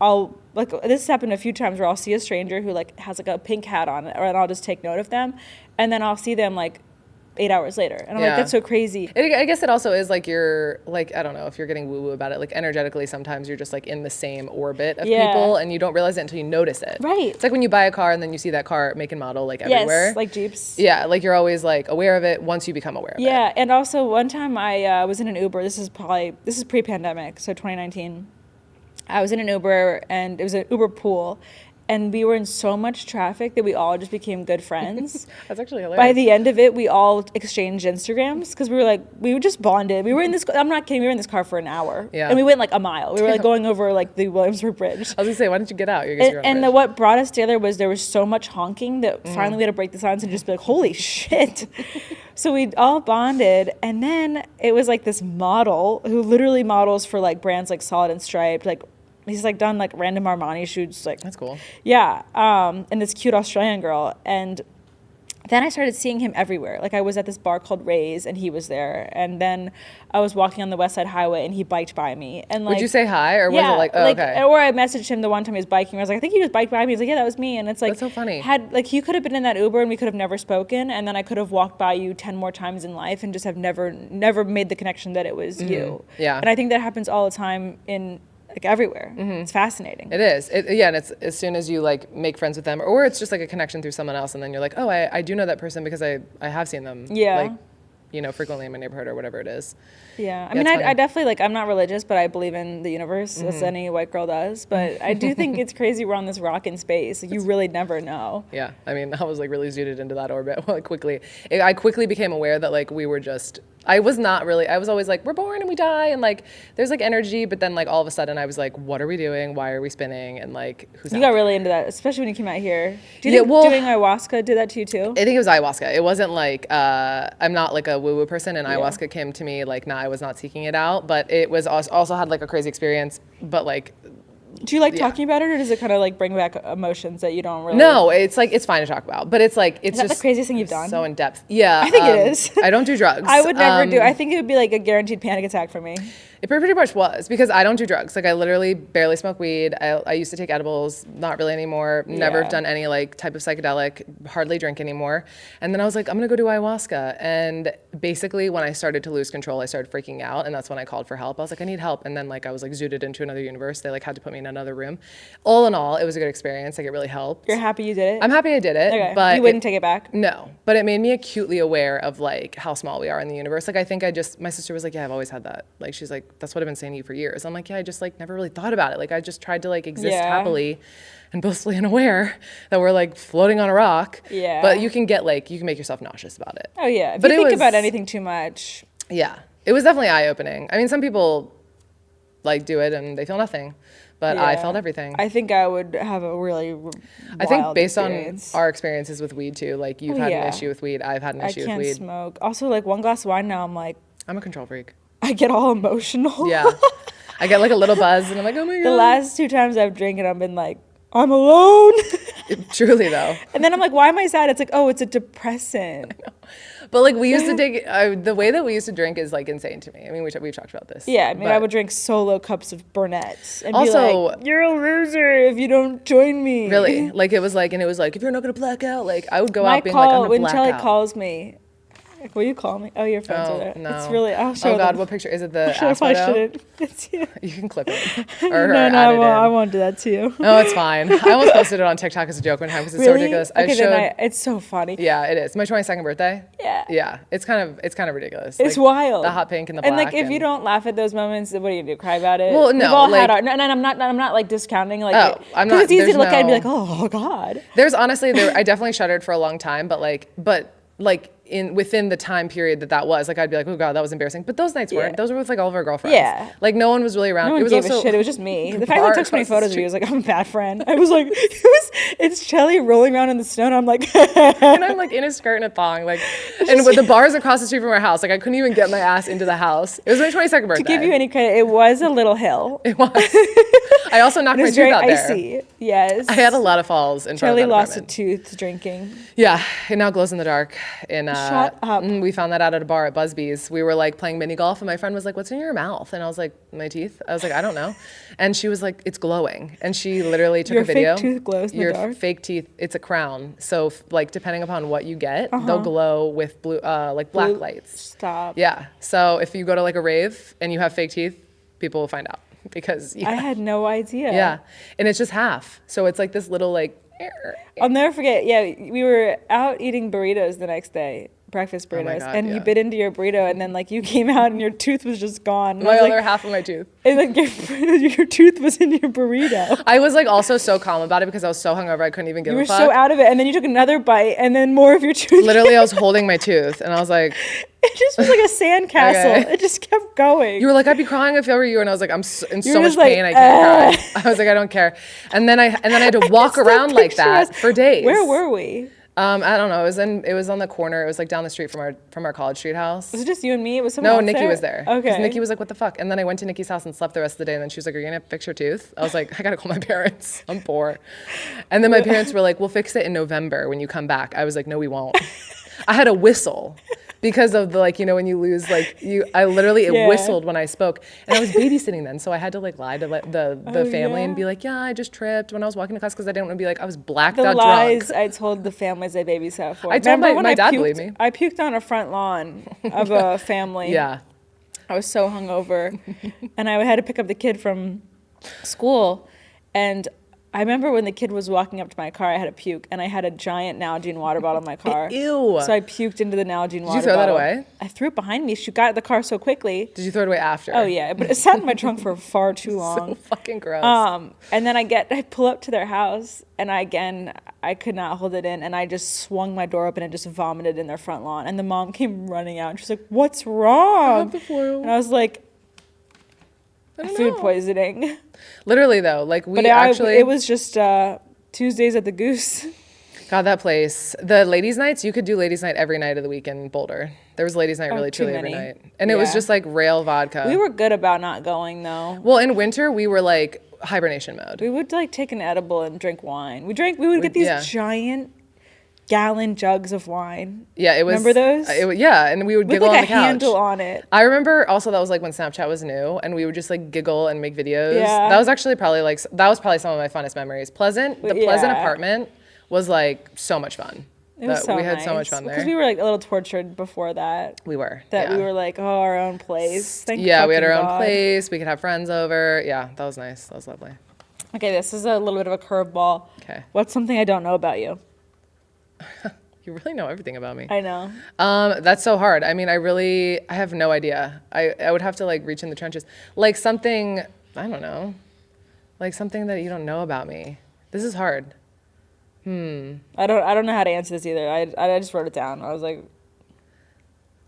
I'll like this has happened a few times where I'll see a stranger who like has like a pink hat on, and I'll just take note of them, and then I'll see them like 8 hours later, and I'm like, that's so crazy.
I guess it also is like you're like, I don't know if you're getting woo-woo about it, like energetically sometimes you're just like in the same orbit of people and you don't realize it until you notice it.
Right.
It's like when you buy a car and then you see that car make and model like everywhere.
Yes, like Jeeps.
Yeah, like you're always like aware of it once you become aware of it.
Yeah, and also one time I was in an Uber. This is pre-pandemic, so 2019. I was in an Uber, and it was an Uber pool. And we were in so much traffic that we all just became good friends.
That's actually hilarious.
By the end of it, we all exchanged Instagrams because we were just bonded. We were in this, I'm not kidding, we were in this car for an hour. Yeah. And we went like a mile. We were like going over like the Williamsburg Bridge.
I was gonna say, why didn't you get out?
What brought us together was there was so much honking that finally we had to break the silence and just be like, holy shit. So we all bonded. And then it was like this model who literally models for like brands like Solid and Striped, like he's like done like random Armani shoots, like
that's cool.
Yeah, and this cute Australian girl, and then I started seeing him everywhere. Like I was at this bar called TOREY'S, and he was there, and then I was walking on the West Side Highway, and he biked by me. And like,
would you say hi, or was it like, oh, okay?
Or I messaged him the one time he was biking. I was like, I think he just biked by me. He's like, yeah, that was me. And it's like,
that's so funny.
He could have been in that Uber, and we could have never spoken, and then I could have walked by you 10 more times in life, and just have never made the connection that it was you.
Yeah.
And I think that happens all the time in. Like everywhere. It's fascinating.
It is. And it's as soon as you like make friends with them, or it's just like a connection through someone else, and then you're like, oh, I do know that person because I have seen them. Yeah. Like, frequently in my neighborhood or whatever it is.
Yeah. I mean, I definitely like, I'm not religious, but I believe in the universe as any white girl does. But I do think it's crazy we're on this rock in space. Like, you really never know.
Yeah. I mean, I was like really zooted into that orbit like quickly. I quickly became aware that like we were just, I was always like, we're born and we die, and like there's like energy, but then like all of a sudden I was like, what are we doing? Why are we spinning? And like, who's
You got really into that, especially when you came out here. Do you think doing ayahuasca did that to you too?
I think it was ayahuasca. It wasn't like, I'm not like a woo-woo person, and ayahuasca came to me like, I was not seeking it out, but it was also had like a crazy experience, but like,
do you like talking about it, or does it kind of like bring back emotions that you don't really?
No, it's like, it's fine to talk about, but it's like, it's
Is that
just
the craziest thing you've done?
So in depth. Yeah.
I think it is.
I don't do drugs.
I would never do. I think it would be like a guaranteed panic attack for me.
It pretty much was, because I don't do drugs. Like I literally barely smoke weed. I used to take edibles, not really anymore. Never done any like type of psychedelic, hardly drink anymore. And then I was like, I'm gonna go do ayahuasca. And basically when I started to lose control, I started freaking out, and that's when I called for help. I was like, I need help. And then like I was like zooted into another universe. They like had to put me in another room. All in all, it was a good experience. Like it really helped.
You're happy you did it?
I'm happy I did it.
Okay.
But
you wouldn't take it back?
No, but it made me acutely aware of like how small we are in the universe. Like I think my sister was like, yeah, I've always had that. Like she's like, that's what I've been saying to you for years. I'm like, yeah, I just like never really thought about it. Like I just tried to like exist happily and blissfully unaware that we're like floating on a rock.
Yeah.
But you can make yourself nauseous about it.
Oh yeah. If you think about anything too much.
Yeah. It was definitely eye-opening. I mean, some people like do it and they feel nothing, but I felt everything.
I think I would have a really wild
I think based
experience.
on our experiences with weed too, like you've had an issue with weed, I've had an issue with weed.
I can't smoke. Also, like one glass of wine now, I'm like,
I'm a control freak.
I get all emotional.
Yeah. I get like a little buzz and I'm like, oh my God.
The last 2 times I've drank it, I've been like, I'm alone.
Truly though.
And then I'm like, why am I sad? It's like, oh, it's a depressant.
I know. But like we used to take, the way that we used to drink is like insane to me. I mean, we've talked about this.
Yeah, I mean, I would drink solo cups of Burnett's and also, be like, you're a loser if you don't join me.
Really? Like it was like, if you're not going to black out, like I would go out being like, I'm going to black out.
When Chellie calls me, Will you call me? Oh, your phone's
Oh,
over there.
no.
It's really, I'll show
Oh, God,
them.
what picture? Is it the
Sure,
ass
if I
photo?
shouldn't. It's you.
You can clip it. Or
No,
add
I
it
won't. I
in.
won't do that to you.
Oh, it's fine. I almost posted it on TikTok as a joke one time because it's so
Really?
ridiculous.
Okay,
I showed.
it's so funny.
Yeah, it is. My 22nd birthday.
Yeah.
Yeah, it's kind of ridiculous.
It's
like,
wild.
The hot pink and the black.
And like, if you don't laugh at those moments, what do you do? Cry about it?
Well, no,
We've all had
like-
our. No, and I'm not like discounting. Like,
Oh, I'm
because
not-
it's easy
there's
to look at and be
no-
like, oh God.
There's honestly, I definitely shuddered for a long time, but within the time period that was, like, I'd be like, oh God, that was embarrassing. But those nights weren't.
Yeah.
Those were with like all of our girlfriends.
Yeah.
Like no one was really around.
No one
it was
gave
also
a shit. It was just me. The fact
bar
that he took so many
across the
photos of
street.
you was like, I'm a bad friend. I was like, it's Chellie rolling around in the snow, and I'm like,
and I'm like in a skirt and a thong, like, and with the bars across the street from our house, like I couldn't even get my ass into the house. It was my 22nd birthday.
to give you any credit, it was a little hill.
It was. I also knocked
It
my
was
tooth
very
out there.
icy. Yes.
I had a lot of falls in front
Chellie
of that
lost a
apartment.
tooth drinking.
Yeah, it now glows in the dark.
Shut up.
We found that out at a bar at Busby's. We were like playing mini golf, and my friend was like, "What's in your mouth?" And I was like, "My teeth." I was like, "I don't know," and she was like, "It's glowing." And she literally took
Your
a video.
fake tooth glows in the
Your
dark?
fake teeth. It's a crown. So like depending upon what you get, they'll glow with blue, like black lights.
Stop.
Yeah. So if you go to like a rave and you have fake teeth, people will find out because
I had no idea.
yeah, and it's just half. So it's like this little like.
I'll never forget. Yeah, we were out eating burritos the next day, breakfast
Oh my
burritos,
God,
and
yeah.
you bit into your burrito, and then like you came out and your tooth was just gone. And
My
I was
other
like,
half of my tooth.
and like your tooth was in your burrito.
I was like also so calm about it because I was so hungover I couldn't even give
You
a
were
fuck.
so out of it, and then you took another bite, and then more of your tooth.
Literally, I was holding my tooth and I was like,
It just was like a sandcastle.
Okay.
It just kept going.
you were like, I'd be crying if I were you. And I was like, I'm in
You
so
were
much
just like,
pain, I can't cry. I was like, I don't care. And then I had to walk
Still
around like
picture
that
us.
for days.
Where were we?
I don't know. It was on the corner. It was like down the street from our College Street house.
Was it just you and me? It was someone
No,
else
Nikki
there?
was there. 'Cause
Okay.
Nikki was like, what the fuck? And then I went to Nikki's house and slept the rest of the day. And then she was like, are you going to fix your tooth? I was like, I got to call my parents. I'm poor. And then my parents were like, we'll fix it in November when you come back. I was like, no, we won't. I had a whistle because of the, like, you know, when you lose, like, I literally, it
Yeah.
whistled when I spoke. And I was babysitting then. So I had to, like, lie to the family and be like, yeah, I just tripped when I was walking to class because I didn't want to be like, I was blacked
The
out
lies
drunk.
I told the families I babysat for.
I told
Remember
my-
when
my
I
dad
puked?
believed me.
I puked on a front lawn of a family.
Yeah.
I was so hungover, and I had to pick up the kid from school, and I remember when the kid was walking up to my car, I had a puke, and I had a giant Nalgene water bottle in my car.
Ew.
So I puked into the Nalgene water bottle.
you throw that away?
I threw it behind me. She got out of the car so quickly.
Did you throw it away after?
Oh yeah, but it sat in my trunk for far too long.
So fucking gross.
And then I pull up to their house, and I could not hold it in, and I just swung my door open and just vomited in their front lawn. And the mom came running out, and she's like, "What's wrong?"
the flu.
And I was like,
I don't
"Food
know.
poisoning."
Literally though, like we
But
actually.
it was just Tuesdays at the Goose.
God, that place. The ladies' nights, you could do ladies' night every night of the week in Boulder. There was ladies' night really
too
truly every
many.
night. And it was
Yeah.
just like rail vodka.
We were good about not going though.
well, in winter, we were like hibernation mode.
We would like take an edible and drink wine. We would get these
yeah.
giant gallon jugs of wine.
Yeah, it was.
Remember those?
Yeah, and we would
With
giggle
like
on
a
the couch.
handle on it.
I remember also that was like when Snapchat was new and we would just like giggle and make videos.
Yeah.
That was actually probably some of my funnest memories. The Pleasant
Yeah.
apartment was like so much fun.
It was so
we had so much
nice.
fun there.
Because we were like a little tortured before that.
We were.
That
yeah.
we were like, oh, our own place. Thank
Yeah, we had our
fucking
own
God.
place. We could have friends over. Yeah, that was nice. That was lovely.
Okay, this is a little bit of a curveball.
Okay.
What's something I don't know about you?
You really know everything about me.
I know.
That's so hard. I mean, I have no idea. I would have to like reach in the trenches. Like something, I don't know. Like something that you don't know about me. This is hard.
I don't know how to answer this either. I just wrote it down. I was like,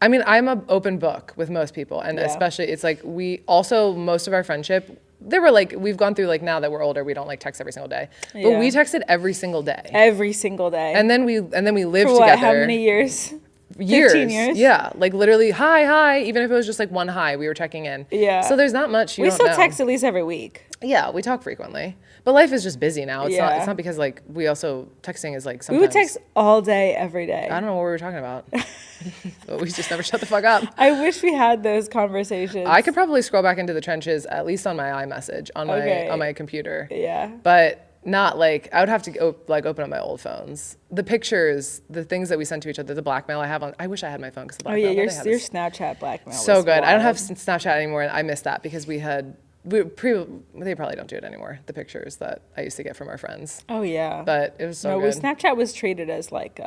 I mean, I'm an open book with most people. And
Yeah.
especially, it's like most of our friendship, they were like, we've gone through like now that we're older, we don't like text every single day. But
Yeah.
we texted every single day.
every single day.
And then we lived
for what,
together.
how many years?
Years.
15 years?
Yeah. Like literally, hi. Even if it was just like one hi, we were checking in.
Yeah.
So there's not much you
We
don't
still
know.
text at least every week.
Yeah, we talk frequently. But life is just busy now. It's
Yeah.
not because like we also texting is like
We
sometimes
would text all day, every day.
I don't know what we were talking about. But we just never shut the fuck up.
I wish we had those conversations.
I could probably scroll back into the trenches at least on my iMessage on
Okay.
my computer.
Yeah.
But Not like, I would have to open up my old phones. The pictures, the things that we sent to each other, the blackmail I have on, I wish I had my phone because the blackmail
your Snapchat blackmail
so
was
good.
wild.
I don't have Snapchat anymore, and I miss that because they probably don't do it anymore, the pictures that I used to get from our friends.
Oh, yeah.
But it was so good.
Snapchat was treated as like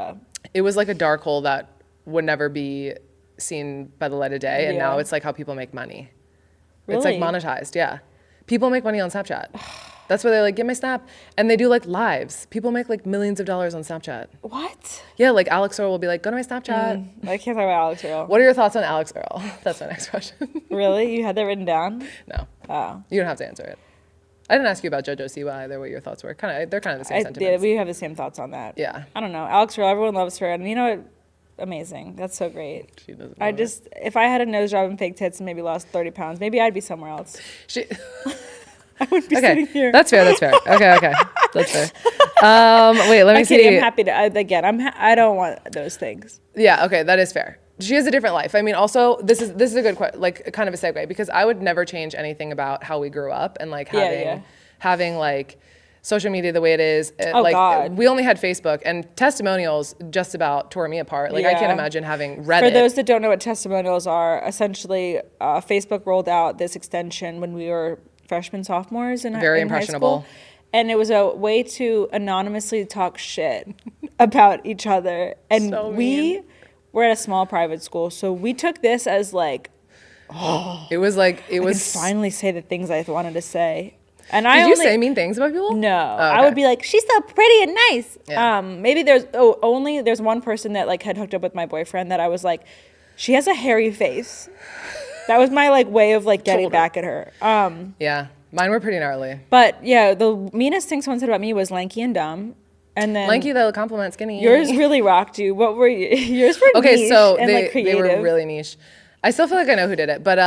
it was like a dark hole that would never be seen by the light of day, and now it's like how people make money.
Really?
It's like monetized, yeah. People make money on Snapchat. That's where they're like, get my Snap. And they do like lives. People make like millions of dollars on Snapchat.
What?
Yeah, like Alex Earl will be like, go to my Snapchat.
I can't talk about Alex Earl.
What are your thoughts on Alex Earl? That's my next question.
Really? You had that written down?
No.
Oh.
You don't have to answer it. I didn't ask you about JoJo Siwa either, what your thoughts were. They're kind of the same sentiments.
Yeah, we have the same thoughts on that.
Yeah.
I don't know. Alex Earl, everyone loves her. And you know what? Amazing. That's so great.
She doesn't
if I had a nose job and fake tits and maybe lost 30 pounds, maybe I'd be somewhere else. I wouldn't be sitting here.
That's fair. Okay. That's fair. Wait, let me see.
I'm happy to, I don't want those things.
Yeah, okay, that is fair. She has a different life. I mean, also, this is a good kind of a segue, because I would never change anything about how we grew up and like having like social media the way it is.
God.
We only had Facebook, and testimonials just about tore me apart. Like, I can't imagine having Reddit.
For those that don't know what testimonials are, essentially, Facebook rolled out this extension when we were freshmen, sophomores in
Very
in
impressionable.
high school. And it was a way to anonymously talk shit about each other. And we were at a small private school, so we took this as like,
it was
I could finally say the things I wanted to say. And
Did you say mean things about people?
No.
Oh, okay.
I would be like, she's so pretty and nice.
Yeah.
Maybe there's one person that like had hooked up with my boyfriend that I was like, she has a hairy face. That was my like way of like getting back at her.
Yeah, mine were pretty gnarly.
But yeah, the meanest thing someone said about me was lanky and dumb. And then
lanky, the compliment, skinny.
Yours really rocked you. What were you? Yours were niche
so
and like creative.
they were really niche. I still feel like I know who did it, but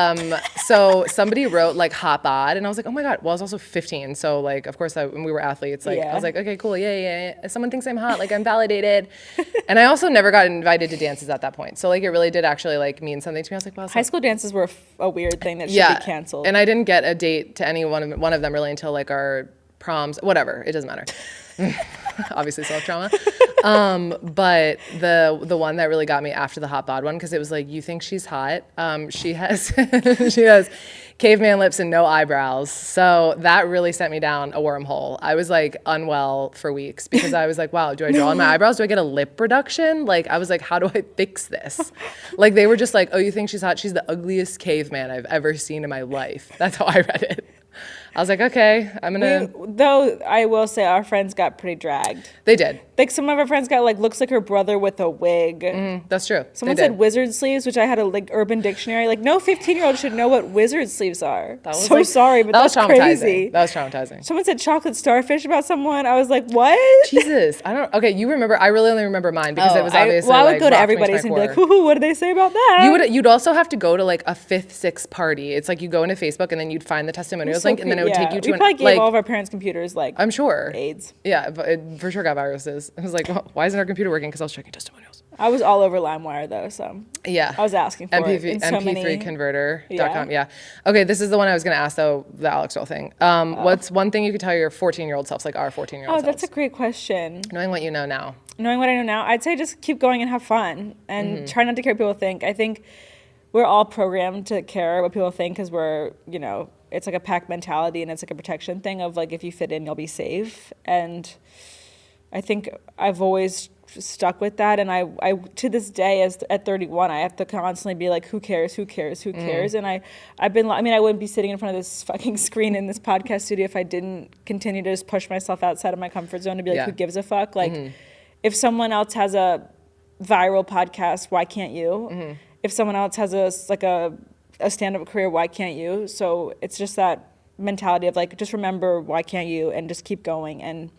so somebody wrote like hot bod, and I was like, oh my god. Well, I was also 15, so like of course when we were athletes, like I was like, okay, cool, yeah. Someone thinks I'm hot, like I'm validated. And I also never got invited to dances at that point, so like it really did actually like mean something to me. I was like, wow.
High school dances were a weird thing that should be canceled.
And I didn't get a date to any one of them really until like our proms, whatever. It doesn't matter. Obviously self-trauma. But the one that really got me after the hot bod one, because it was like, you think she's hot? She has she has caveman lips and no eyebrows. So that really sent me down a wormhole. I was like unwell for weeks because I was like, wow, do I draw on my eyebrows? Do I get a lip reduction? Like I was like, how do I fix this? Like they were just like, oh, you think she's hot? She's the ugliest caveman I've ever seen in my life. That's how I read it. I was like, okay, I'm gonna.
Though I will say, our friends got pretty dragged.
They did.
Like some of our friends got like looks like her brother with a wig.
That's true.
Someone said wizard sleeves, which I had a like Urban Dictionary. Like no 15-year-old should know what wizard sleeves are. That was so sorry, but that's crazy.
That was traumatizing.
Someone said chocolate starfish about someone. I was like, what?
Jesus, I don't. Okay, you remember? I really only remember mine because it was obviously.
Well, I would go to everybody's and be like, "Hoo, what did they say about that?"
You'd also have to go to like a 5th, 6th party. It's like you go into Facebook and then you'd find the testimonials link, and then it would take you to
we gave all of our parents computers like
I'm sure
AIDS.
Yeah, but it for sure got viruses. I was like, well, why isn't our computer working? Because I was checking testimonials.
I was all over LimeWire though, so
yeah,
I was asking for
MP3converter.com. Yeah. Okay, this is the one I was going to ask though, the Alex Earl thing. What's one thing you could tell your 14-year-old self, like our 14-year-old selves?
Oh, that's a great question.
Knowing what you know now.
Knowing what I know now, I'd say just keep going and have fun and try not to care what people think. I think we're all programmed to care what people think because we're, it's like a pack mentality and it's like a protection thing of like if you fit in, you'll be safe. And I think I've always stuck with that, and I to this day at 31 I have to constantly be like, who cares, and I wouldn't be sitting in front of this fucking screen in this podcast studio if I didn't continue to just push myself outside of my comfort zone to be like, who gives a fuck, like if someone else has a viral podcast, why can't you? If someone else has a stand-up career, why can't you? So it's just that mentality of like, just remember why can't you, and just keep going and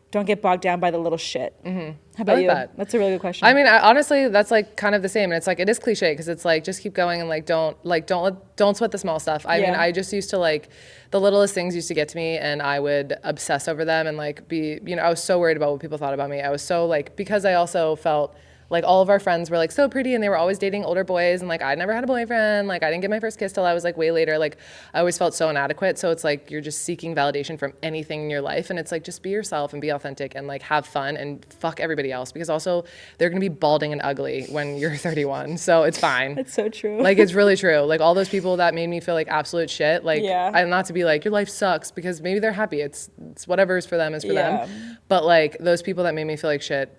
don't get bogged down by the little shit. How about you? That's a really good question.
I mean, honestly, that's like kind of the same. And it's like, it is cliche because it's like, just keep going and like, don't sweat the small stuff. I mean, I just used to like, the littlest things used to get to me and I would obsess over them and like be, I was so worried about what people thought about me. I was so like, because I also felt Like all of our friends were like so pretty and they were always dating older boys, and like I never had a boyfriend. Like I didn't get my first kiss till I was like way later. Like I always felt so inadequate. So it's like you're just seeking validation from anything in your life, and it's like just be yourself and be authentic and like have fun and fuck everybody else, because also they're gonna be balding and ugly when you're 31. So it's fine.
It's so true.
Like it's really true. Like all those people that made me feel like absolute shit. Like I'm not to be like your life sucks, because maybe they're happy. It's whatever is for them is for them. But like those people that made me feel like shit,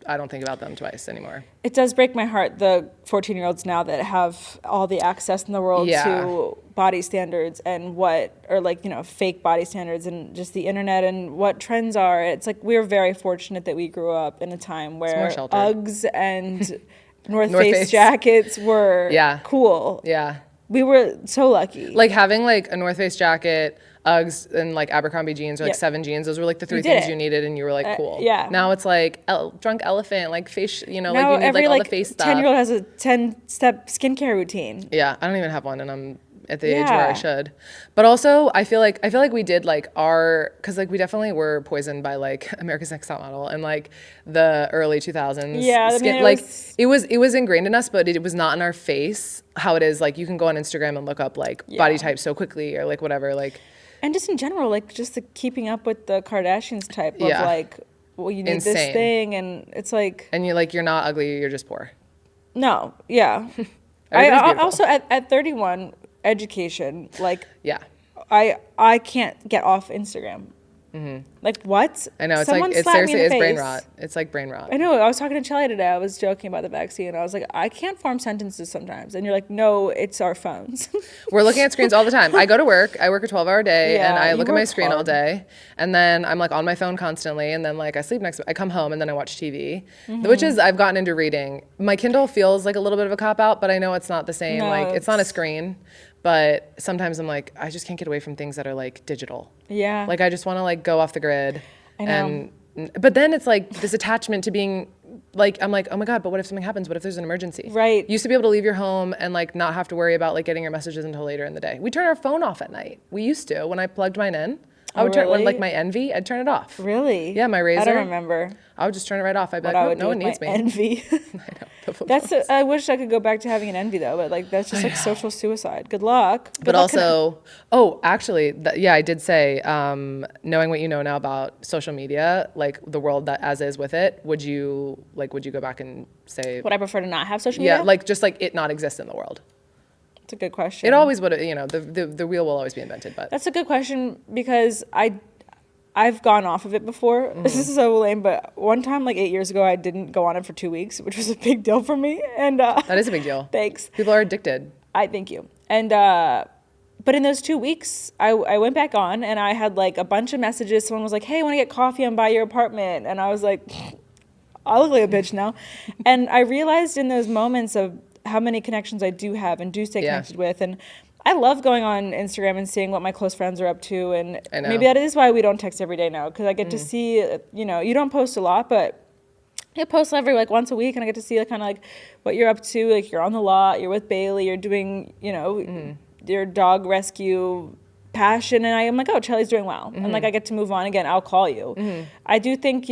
I don't think about them twice anymore.
It does break my heart, the 14-year-olds now that have all the access in the world to body standards and fake body standards and just the internet and what trends are. It's like we're very fortunate that we grew up in a time where Uggs and North Face jackets were cool.
Yeah.
We were so lucky.
Like having like a North Face jacket, Uggs, and like Abercrombie jeans or like 7 jeans. Those were like the 3 things you needed, and you were like cool. Now it's like drunk elephant, like face, like you need like all the face stuff.
10-year-old has a 10-step skincare routine.
Yeah, I don't even have one, and I'm at the age where I should. But also, I feel like we did like because like we definitely were poisoned by like America's Next Top Model and like the early 2000s.
Yeah,
skin, it was ingrained in us, but it was not in our face how it is. Like you can go on Instagram and look up like body type so quickly or like whatever like.
And just in general, like just the keeping up with the Kardashians type of like, well, you need this thing, and it's like. And
you're not ugly, you're just poor.
No, yeah. I also at 31, education, like. Yeah. I can't get off Instagram. Mm-hmm. Like what?
I know, it's seriously brain rot. It's like brain rot.
I know. I was talking to Chellie today. I was joking about the vaccine. I was like, I can't form sentences sometimes. And you're like, no, it's our phones.
We're looking at screens all the time. I go to work. I work a 12-hour day, and I look at my screen all day. And then I'm like on my phone constantly. And then like I sleep I come home and then I watch TV, which is I've gotten into reading. My Kindle feels like a little bit of a cop out, but I know it's not the same. No, like it's not a screen. But sometimes I'm like, I just can't get away from things that are like digital. Yeah. Like I just want to like go off the grid. I know. But then it's like this attachment to being like, I'm like, oh my God, but what if something happens? What if there's an emergency? Right. You used to be able to leave your home and like not have to worry about like getting your messages until later in the day. We turn our phone off at night. We used to when I plugged mine in. I would turn like my Envy. I'd turn it off. Really? Yeah, my Razor. I don't remember. I would just turn it right off. I'd be like, oh, no one needs me. Envy. I know. I wish I could go back to having an Envy though, but like that's just like social suicide. Good luck. But also, actually, I did say, knowing what you know now about social media, like the world that as is with it, would you go back and say? Would I prefer to not have social media? Yeah, like just like it not exist in the world. That's a good question. It always would, the wheel will always be invented, but. That's a good question because I've gone off of it before. Mm-hmm. This is so lame, but one time, like 8 years ago, I didn't go on it for 2 weeks, which was a big deal for me. And that is a big deal. Thanks. People are addicted. Thank you. And but in those 2 weeks, I went back on and I had like a bunch of messages. Someone was like, "Hey, I want to get coffee and buy your apartment," and I was like, I look like a bitch now. And I realized in those moments of how many connections I do have and do stay connected with. And I love going on Instagram and seeing what my close friends are up to. And maybe that is why we don't text every day now. Because I get to see, you don't post a lot, but you post every like once a week. And I get to see kind of like what you're up to. Like you're on the lot, you're with Bailey, you're doing, your dog rescue passion. And I'm like, oh, Chellie's doing well. And like I get to move on again. I'll call you. I do think,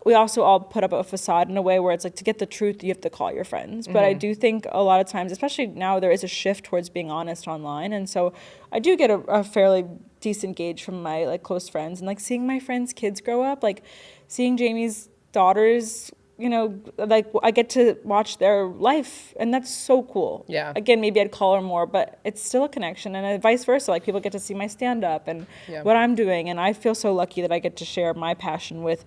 we also all put up a facade in a way where it's like to get the truth, you have to call your friends. But I do think a lot of times, especially now, there is a shift towards being honest online. And so I do get a fairly decent gauge from my like close friends and like seeing my friends' kids grow up, like seeing Jamie's daughters, like I get to watch their life and that's so cool. Yeah. Again, maybe I'd call her more, but it's still a connection and vice versa. Like people get to see my stand up and what I'm doing. And I feel so lucky that I get to share my passion with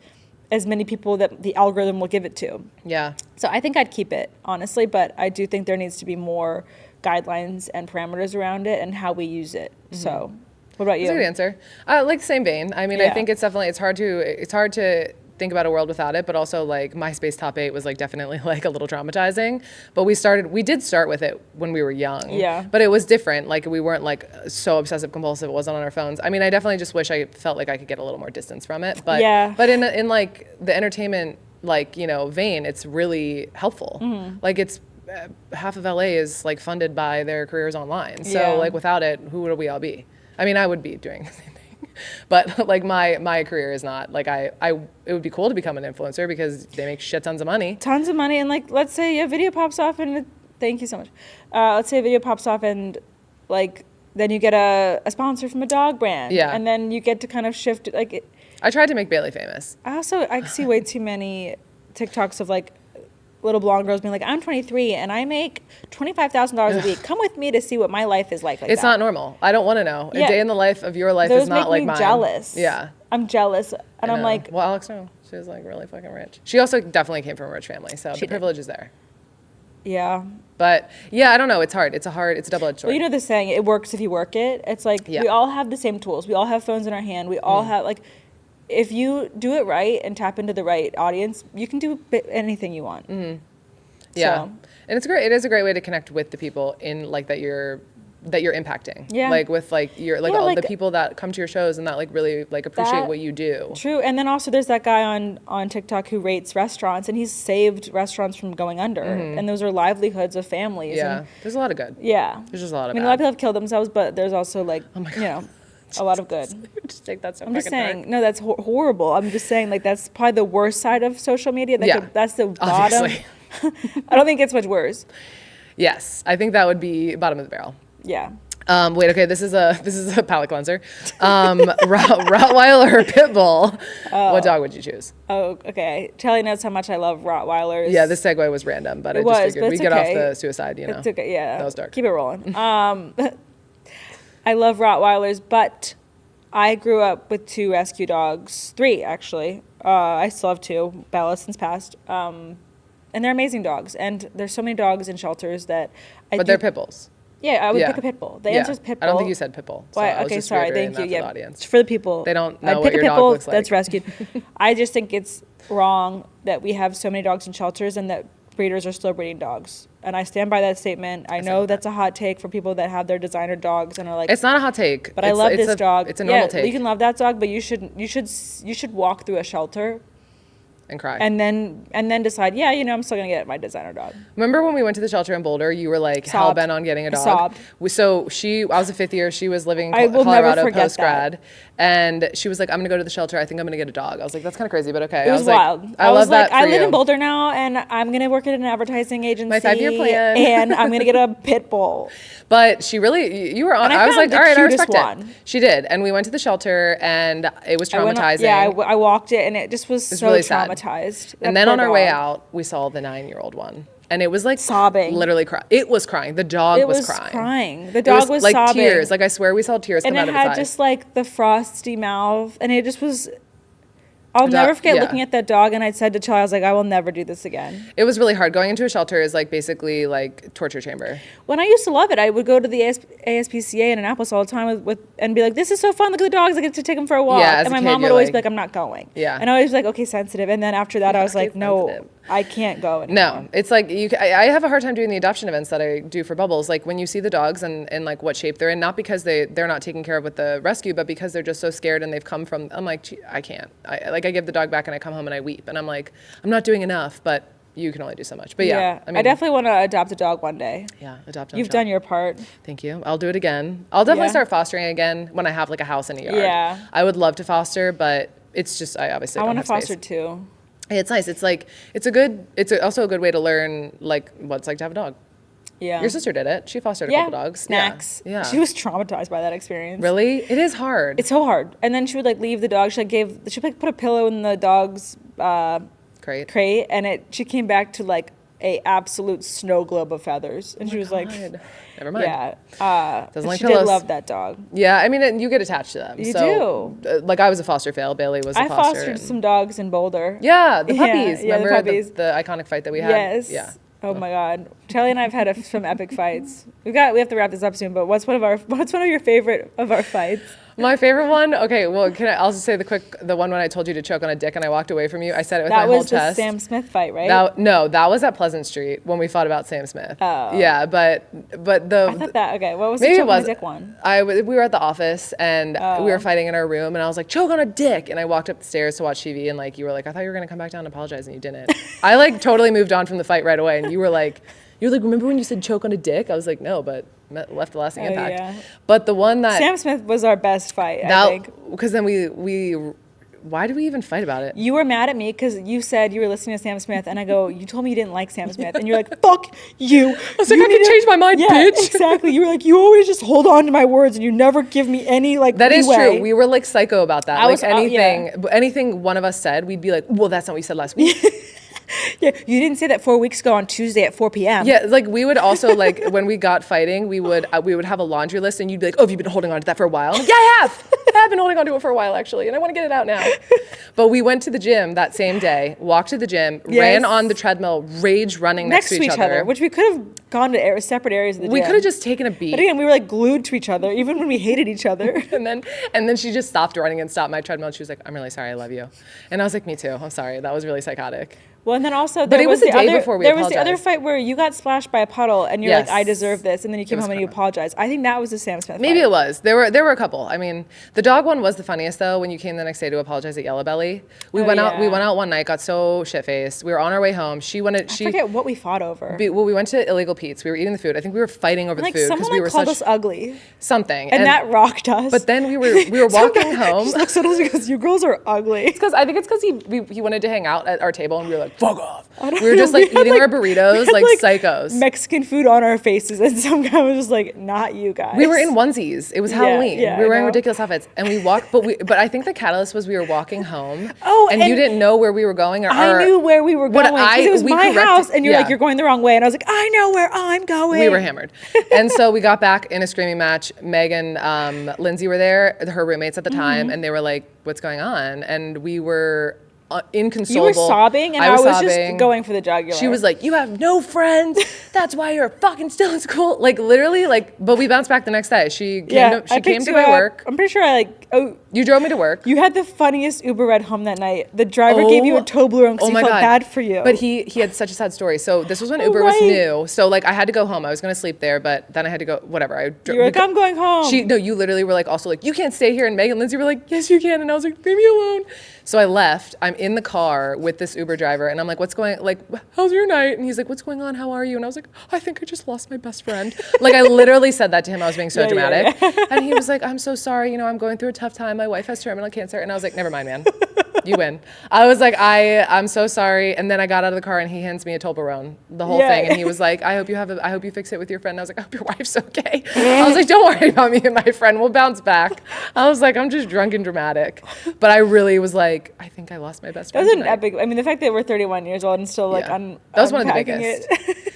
as many people that the algorithm will give it to. Yeah. So I think I'd keep it, honestly, but I do think there needs to be more guidelines and parameters around it and how we use it. So what about you? That's a good answer. Like the same vein. I mean, I think it's hard to think about a world without it, but also like MySpace Top 8 was like definitely like a little traumatizing, but we did start with it when we were young. Yeah. But it was different. Like we weren't like so obsessive compulsive. It wasn't on our phones. I mean, I definitely just wish I felt like I could get a little more distance from it, but in like the entertainment, like, vein, it's really helpful. Like it's half of LA is like funded by their careers online. So like without it, who would we all be? I mean, I would be doing the same thing. But like my career is not like it would be cool to become an influencer because they make shit tons of money.
Tons of money. And like, let's say a video pops off and thank you so much. Let's say a video pops off and like, then you get a sponsor from a dog brand.
Yeah.
And then you get to kind of shift like.
I tried to make Bailey famous.
I see way too many TikToks of like little blonde girls being like, I'm 23 and I make $25,000 a week. Come with me to see what my life is like
it's
that.
Not normal. I don't want to know.
Yeah.
A day in the life of your life
Those
is not
make
like
me
mine.
jealous.
Yeah.
I'm jealous. And I'm like.
Well, Alex, no. She was like really fucking rich. She also definitely came from a rich family. So the privilege is there.
Yeah.
But yeah, I don't know. It's hard. It's a double-edged sword.
Well, you know the saying, it works if you work it. It's like we all have the same tools. We all have phones in our hand. We all have like, if you do it right and tap into the right audience, you can do anything you want.
Mm-hmm. Yeah.
So.
And it's great. It is a great way to connect with the people in like that you're impacting.
Yeah.
Like with like your like all the people that come to your shows and that like really like appreciate what you do.
True. And then also there's that guy on TikTok who rates restaurants and he's saved restaurants from going under. And those are livelihoods of families.
Yeah.
And
there's a lot of good.
yeah.
There's just a lot of
a
bad.
lot of people have killed themselves, but there's also like, a lot of good.
Just take that so
I'm just
fucking
saying,
dark.
no, that's horrible. I'm just saying, like, that's probably the worst side of social media. That's the bottom.
Obviously.
I don't think it gets much worse.
Yes, I think that would be bottom of the barrel.
Yeah.
Wait, okay, this is a palate cleanser. Rottweiler or Pit Bull? What dog would you choose?
Oh, okay. Chellie knows how much I love Rottweilers.
Yeah, this segue was random, but I just figured we'd get off the suicide, you know.
It's okay, yeah.
That was dark.
Keep it rolling. I love Rottweilers, but I grew up with 2 rescue dogs, 3 actually. I still have 2. Bella since passed. And they're amazing dogs. And there's so many dogs in shelters that
But they're pit bulls.
Yeah, I would pick a pit bull. The answer is pit bull.
I don't think you said pit bull. So
Why?
I was
Okay,
just
sorry.
reiterating
Thank you.
that for
Yeah,
the audience.
for the people.
They don't know
I'd
what
pick
your
a pit
dog
bull
looks like.
that's rescued. I just think it's wrong that we have so many dogs in shelters and that breeders are still breeding dogs. And I stand by that statement. I know that's a hot take for people that have their designer dogs and are like,
it's not a hot take.
But I love this dog.
It's a normal take.
You can love that dog, but you should walk through a shelter
and cry.
and then decide, I'm still gonna get my designer dog.
Remember when we went to the shelter in Boulder? You were like hell bent on getting a dog.
Sobbed.
I was a 5th year. She was living
I
in
will never
Colorado
forget
post grad, and she was like, "I'm gonna go to the shelter. I think I'm gonna get a dog." I was like, "That's kind of crazy, but okay."
It was
wild.
I
love that for
I live
you.
in Boulder now, and I'm gonna work at an advertising agency.
My 5-year plan.
And I'm gonna get a pit bull.
But she really, you were on.
And I
was
found
like,
the
all right, I
cutest
respect
one.
it. She did, and we went to the shelter, and it was traumatizing.
I walked it, and it just was so
really sad.
traumatized.
And then on our way out, we saw the 9-year-old one. And it was like
sobbing,
literally crying. It was crying. The dog was crying.
The dog was
like
sobbing.
tears. Like I swear, we saw tears come out of his eyes.
And it had just like the frosty mouth, and it just was. I'll never forget looking at that dog, and I said to Chellie, I was like, I will never do this again.
It was really hard. Going into a shelter is like basically like torture chamber.
When I used to love it, I would go to the ASPCA in Annapolis all the time and be like, this is so fun. Look at the dogs. I get to take them for a walk.
Yeah,
and my mom would always be like, I'm not going.
Yeah.
And I was like, okay, sensitive. And then after that, I was like, no, I can't go anymore.
No, it's like I have a hard time doing the adoption events that I do for Bubbles. Like when you see the dogs and like what shape they're in, not because they're not taken care of with the rescue, but because they're just so scared and they've come from. I'm like, I can't. I give the dog back and I come home and I weep and I'm like, I'm not doing enough, but you can only do so much. But yeah,
I definitely want to adopt a dog one day.
Yeah, adopt.
You've done your part.
Thank you. I'll do it again. I'll definitely start fostering again when I have like a house and a yard.
Yeah.
I would love to foster, but it's just I obviously don't have space.
I want to foster too.
It's nice. It's like it's also a good way to learn like what it's like to have a dog.
Yeah.
Your sister did it. She fostered a couple dogs.
Snacks.
Yeah.
She was traumatized by that experience.
Really? It is hard.
It's so hard. And then she would like leave the dog. She put a pillow in the dog's crate, and she came back to like a absolute snow globe of feathers, and she was like,
never mind.
Yeah.
Doesn't like
she
pillows.
did love that dog.
Yeah, I mean, you get attached to them.
You
do. Like I was a foster fail. Bailey was a foster.
I fostered some dogs in Boulder.
Yeah, the puppies.
Yeah,
remember
the puppies.
The iconic fight that we had?
Yes.
Yeah.
Oh my God, Chellie and I have had some epic fights. We have to wrap this up soon. But what's one of your favorite of our fights?
My favorite one. Okay, well, I'll just say the one when I told you to choke on a dick and I walked away from you. I said it with my whole chest.
That was the Sam Smith fight, right?
That was at Pleasant Street when we fought about Sam Smith.
Oh.
Yeah, but
I thought that. Okay, what was the
maybe
choke on a dick one?
We were at the office and we were fighting in our room and I was like, choke on a dick, and I walked up the stairs to watch TV and like you were like, I thought you were gonna come back down and apologize and you didn't. I like totally moved on from the fight right away and you were like, remember when you said choke on a dick? I was like, no, but left a lasting impact.
Yeah.
But the one that
Sam Smith was our best fight, I think.
Because then we why did we even fight about it?
You were mad at me because you said you were listening to Sam Smith, and I go, you told me you didn't like Sam Smith, and you're like, fuck you.
I was like, I can change my mind, bitch.
Exactly. You were like, you always just hold on to my words, and you never give me any like.
That is
leeway.
true. We were like psycho about that.
I was
anything one of us said, we'd be like, well, that's not what you said last week.
Yeah, you didn't say that 4 weeks ago on Tuesday at 4 p.m.
Yeah, like we would also like when we got fighting, we would have a laundry list, and you'd be like, "Oh, have you been holding on to that for a while?" I'm like, yeah, I have. I have been holding on to it for a while actually, and I want to get it out now. But we went to the gym that same day, walked to the gym, ran on the treadmill, rage running next to each other,
which we could have gone to separate areas of the gym.
We could have just taken a beat.
But again, we were like glued to each other, even when we hated each other.
and then she just stopped running and stopped my treadmill. And she was like, "I'm really sorry, I love you," and I was like, "Me too. I'm sorry. That was really psychotic."
Well, and then also
there was the
other fight where you got splashed by a puddle and you're like, I deserve this, and then you came home and you apologized. I think that was the Sam Smith
Maybe
fight.
it was. There were a couple. I mean, the dog one was the funniest though. When you came the next day to apologize at Yellow Belly, we went out one night, got so shit faced. We were on our way home. I
forget what we fought over.
We went to Illegal Pete's. We were eating the food. I think we were fighting over the food
because we were called us ugly.
Something.
And that rocked us.
But then we were walking home.
He looks at us and goes, "You girls are ugly."
It's because I think it's because he wanted to hang out at our table, and we were like, "Fuck off." We were just like eating our burritos like psychos.
Mexican food on our faces, and some guy was just like, "Not you guys."
We were in onesies. It was Halloween.
Yeah,
we were wearing ridiculous outfits, and we walked. But I think the catalyst was we were walking home.
Oh,
and you didn't know where we were going.
I knew where we were going because it was my house, and you're like, "You're going the wrong way," and I was like, "I know where I'm going."
We were hammered, and so we got back in a screaming match. Meg and Lindsay were there, her roommates at the time, and they were like, "What's going on?" And we were inconsolable.
You were sobbing, and I was just going for the jugular.
She was like, "You have no friends. That's why you're fucking still in school." Like literally, but we bounced back the next day. She came to my work.
I'm pretty sure
you drove me to work.
You had the funniest Uber ride home that night. The driver gave you a Toblerone because he felt bad for you.
But he had such a sad story. So this was when Uber was new. So like I had to go home. I was gonna sleep there, but then I had to go. Whatever.
You were like, "I'm going home."
You literally were like, also like, "You can't stay here." And Meg and Lindsay were like, "Yes, you can." And I was like, "Leave me alone." So I left. I'm in the car with this Uber driver, and I'm like, "How's your night?" And he's like, "What's going on? How are you?" And I was like, "I think I just lost my best friend." Like I literally said that to him. I was being so dramatic. Yeah. And he was like, "I'm so sorry. I'm going through a tough time. My wife has terminal cancer." And I was like, "Never mind, man. You win." I was like, I'm so sorry. And then I got out of the car and he hands me a Toblerone, the whole thing. And he was like, I hope you fix it with your friend. And I was like, "I hope your wife's okay." I was like, "Don't worry about me and my friend. We'll bounce back." I was like, I'm just drunk and dramatic. But I really was like, I think I lost my best friend.
That was an epic. I mean, the fact that we're 31 years old and still like
that was one of the biggest.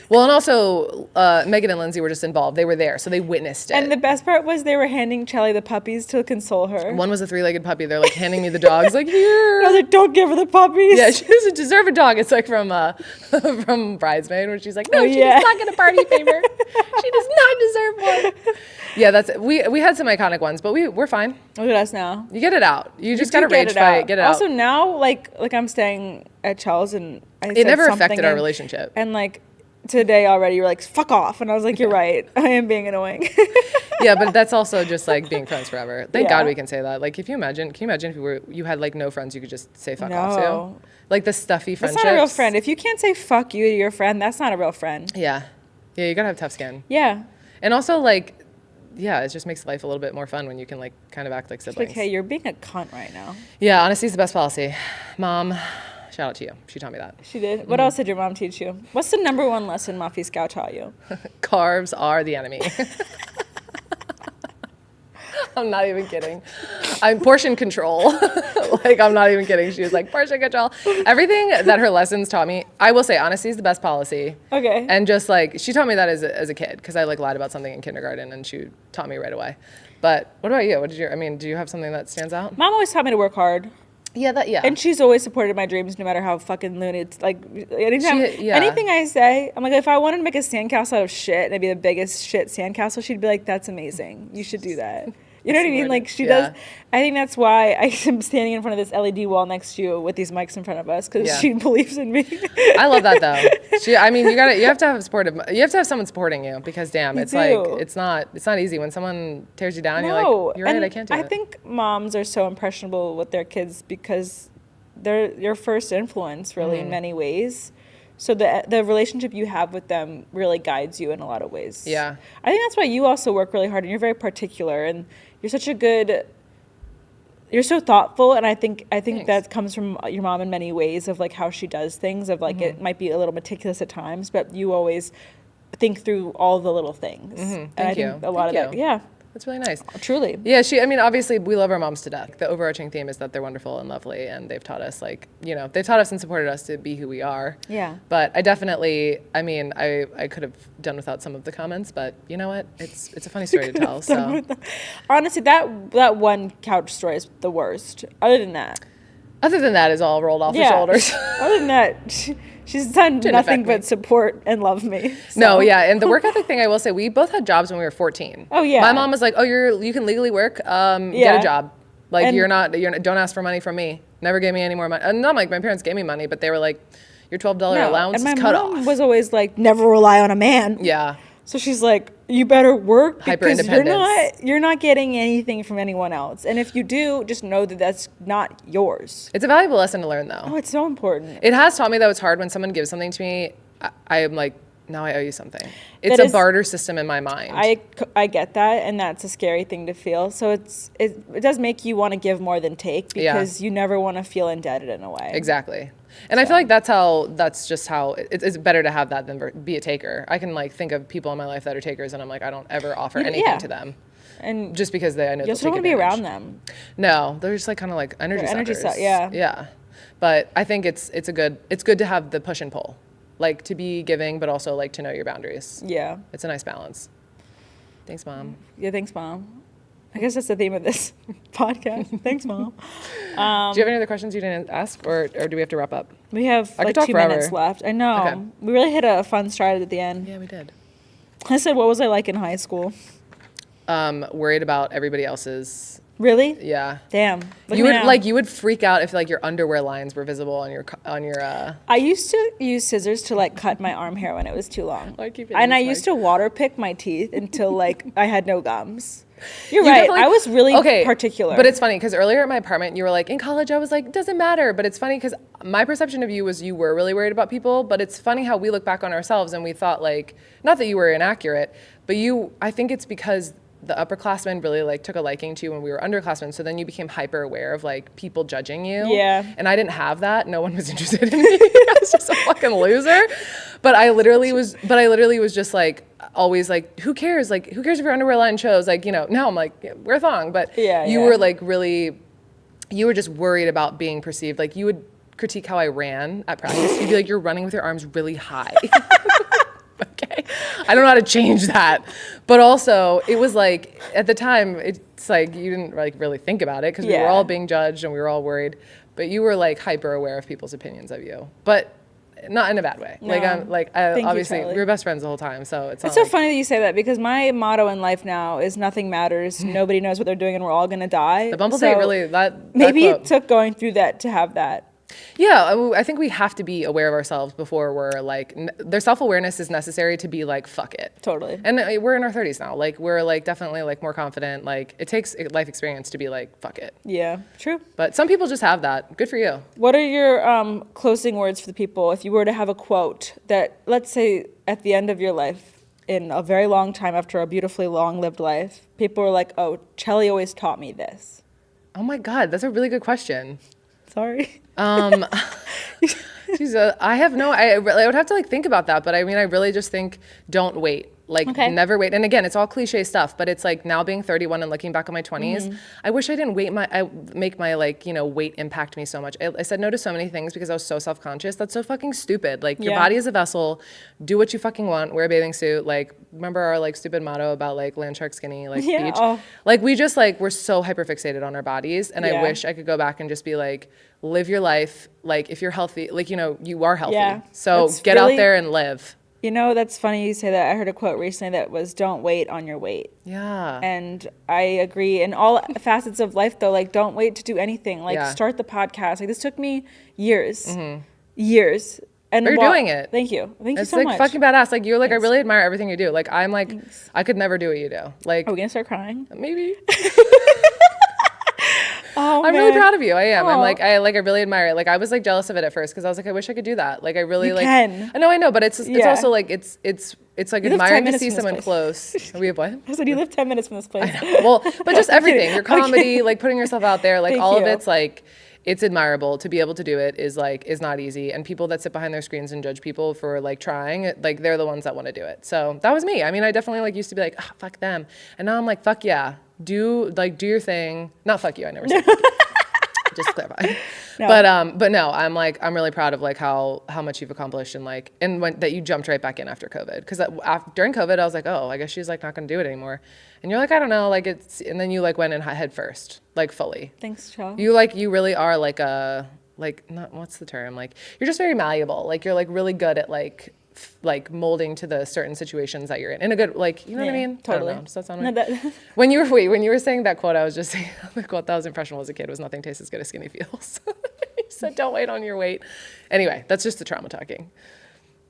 Well, and also Megan and Lindsay were just involved. They were there, so they witnessed it.
And the best part was they were handing Chellie the puppies to console her.
One was a 3-legged puppy. They're like handing me the dogs, like, "Here."
I was like, "Don't give her the puppies."
Yeah, she doesn't deserve a dog. It's like from Bridesmaid, where she's like, "No, she does not get a party favor. She does not deserve one." Yeah, we had some iconic ones, but we're fine.
Look at us now.
You get it out. You just gotta rage fight. Get it out.
Also now, like I'm staying at Chel's, and
it never affected our relationship.
And like today already, you're like, "Fuck off," and I was like, "You're right. I am being annoying."
Yeah, but that's also just like being friends forever. Thank God we can say that. Like, can you imagine if you had like no friends you could just say fuck off to? Like the stuffy friendships.
That's not a real friend. If you can't say fuck you to your friend, that's not a real friend.
Yeah, you gotta have tough skin.
Yeah.
And also like, yeah, it just makes life a little bit more fun when you can like kind of act like siblings.
Like, hey, you're being a cunt right now.
Yeah, honesty's the best policy. Mom, shout out to you. She taught me that.
She did? Mm-hmm. What else did your mom teach you? What's the number one lesson Muffy Schou taught you?
Carbs are the enemy. I'm not even kidding. I'm portion control. Like, I'm not even kidding. She was like, portion control. Everything that her lessons taught me, I will say, honesty is the best policy.
Okay.
And just like, she taught me that as a kid, because I like lied about something in kindergarten, and she taught me right away. But what about you? Do you have something that stands out?
Mom always taught me to work hard.
Yeah.
And she's always supported my dreams, no matter how fucking loony it's like. Anything I say, I'm like, if I wanted to make a sandcastle out of shit and it'd be the biggest shit sandcastle, she'd be like, "That's amazing. You should do that." You know what I mean? Like, she does. I think that's why I am standing in front of this LED wall next to you with these mics in front of us, because she believes in me.
I love that though. You have to have someone supporting you, because damn, it's not easy when someone tears you down. No. You're like, "You're right, I can't do it."
I think moms are so impressionable with their kids because they're your first influence, really, in many ways. So the relationship you have with them really guides you in a lot of ways.
Yeah.
I think that's why you also work really hard, and you're very particular, and you're so thoughtful, and I think
Thanks.
that comes from your mom in many ways of like how she does things, of like it might be a little meticulous at times, but you always think through all the little things. And I think a lot of that, yeah.
That's really nice.
Truly.
Yeah, I mean, obviously, we love our moms to death. The overarching theme is that they're wonderful and lovely, and they've taught us, like, they've taught us and supported us to be who we are.
Yeah.
But I definitely, I mean, I could have done without some of the comments, but you know what? It's a funny story to tell, so.
Honestly, that one couch story is the worst. Other than that,
it's all rolled off the shoulders.
Other than that, she's done nothing but support and love me. So.
No, yeah, and the work ethic thing, I will say, we both had jobs when we were 14.
Oh yeah.
My mom was like, "Oh, you can legally work. Get a job. Like you're not don't ask for money from me. Never gave me any more money. Not like my parents gave me money, but they were like, your $12 allowance is cut off."
And my mom was always like, "Never rely on a man."
Yeah.
So she's like, you better work because
Hyper-independence.
you're not getting anything from anyone else. And if you do, just know that that's not yours.
It's a valuable lesson to learn, though.
Oh, it's so important.
It has taught me that it's hard when someone gives something to me. I am like, now I owe you something. It's a barter system in my mind.
I get that, and that's a scary thing to feel. So it does make you want to give more than take, because you never want to feel indebted in a way.
Exactly. And I feel like that's just how it's better to have that than be a taker. I can like think of people in my life that are takers, and I'm like, I don't ever offer anything to them. And just because I know
you also don't want to be around them.
No, they're just like kind of like energy suckers.
Yeah.
Yeah. But I think it's good to have the push and pull, like to be giving, but also like to know your boundaries.
Yeah.
It's a nice balance. Thanks, Mom.
Yeah, thanks, Mom. I guess that's the theme of this podcast. Thanks, Mom.
Do you have any other questions you didn't ask, or do we have to wrap up?
We have like 2 minutes left. I know.
Okay.
We really hit a fun stride at the end.
Yeah, we did.
I said, what was I like in high school?
Worried about everybody else's.
Really?
Yeah.
Damn.
You would freak out if like your underwear lines were visible on your.
I used to use scissors to like cut my arm hair when it was too long.
I
used to water pick my teeth until like I had no gums. You're right. I was really particular.
But it's funny because earlier at my apartment, you were like, in college, I was like, doesn't matter. But it's funny because my perception of you was you were really worried about people. But it's funny how we look back on ourselves and we thought like, not that you were inaccurate, but I think it's because the upperclassmen really like took a liking to you when we were underclassmen. So then you became hyper aware of like people judging you.
Yeah.
And I didn't have that. No one was interested in me. I was just a fucking loser. But I literally was just like, always like, who cares? Like, who cares if your underwear line shows? Like, now I'm like, yeah, wear a thong. But you were like you were just worried about being perceived. Like you would critique how I ran at practice. You'd be like, you're running with your arms really high. Okay. I don't know how to change that. But also it was like, at the time, it's like, you didn't like really think about it because we were all being judged and we were all worried, but you were like hyper aware of people's opinions of you, but not in a bad way.
No.
Obviously we were best friends the whole time. So it's
so funny that you say that, because my motto in life now is nothing matters. Nobody knows what they're doing and we're all going to die.
The bumble date really, that
maybe
quote.
It took going through that to have that.
Yeah, I think we have to be aware of ourselves before we're like, their self-awareness is necessary to be like, fuck it.
Totally.
And we're in our 30s now. Like, we're like definitely like more confident. Like, it takes life experience to be like, fuck it.
Yeah, true.
But some people just have that. Good for you.
What are your closing words for the people? If you were to have a quote that, let's say at the end of your life, in a very long time after a beautifully long-lived life, people were like, oh, Chellie always taught me this.
Oh my God, that's a really good question.
Sorry.
Geez, I would have to like think about that, but I mean, I really just think don't wait. Like never wait. And again, it's all cliche stuff, but it's like now being 31 and looking back on my 20s, I wish I didn't make my like, weight impact me so much. I said no to so many things because I was so self-conscious. That's so fucking stupid. Like your body is a vessel. Do what you fucking want. Wear a bathing suit. Like remember our like stupid motto about like land shark skinny, like beach. Oh. Like we just like, we're so hyper fixated on our bodies. And I wish I could go back and just be like, live your life. Like if you're healthy, like, you are healthy. Yeah. So get out there and live.
That's funny you say that. I heard a quote recently that was, don't wait on your weight.
Yeah.
And I agree. In all facets of life, though, like, don't wait to do anything. Like, start the podcast. Like, this took me years. Years. And
you're doing it.
Thank you. Thank you so
much.
It's
like fucking badass. Like, you're like, I really admire everything you do. Like, I'm like, I could never do what you do. Like,
are we going to start crying?
Maybe.
Oh,
I'm really proud of you. I am.
Aw.
I'm like, I really admire it. Like, I was like jealous of it at first because I was like, I wish I could do that. Like, I really
You
like.
can.
I know, but it's
Yeah.
also like it's like
You live 10
admiring to
minutes
see
from this
someone
place.
close. We have what?
I said you live 10 minutes from this place.
Well, but just everything, your
Okay.
comedy, like putting yourself out there, like
Thank
all of
you.
it's like, it's admirable. To be able to do it is not easy. And people that sit behind their screens and judge people for like trying, like they're the ones that want to do it. So that was me. I mean, I definitely like used to be like, oh, fuck them. And now I'm like, fuck yeah, do your thing. Not fuck you, I never said fuck you. Just to clarify.
No.
But no, I'm really proud of like how much you've accomplished and like, and that you jumped right back in after COVID. Cause during COVID, I was like, oh, I guess she's like not going to do it anymore. And you're like, I don't know, like and then you like went in head first, like fully.
Thanks, Chell.
You really are like not, what's the term? Like, you're just very malleable. Like, you're like really good at like molding to the certain situations that you're in a good, like, you know what I mean?
Totally.
I don't know. Does that sound right? When you were saying that quote, I was just saying the quote that was impressionable as a kid was nothing tastes as good as skinny feels. You said, don't wait on your weight. Anyway, that's just the trauma talking.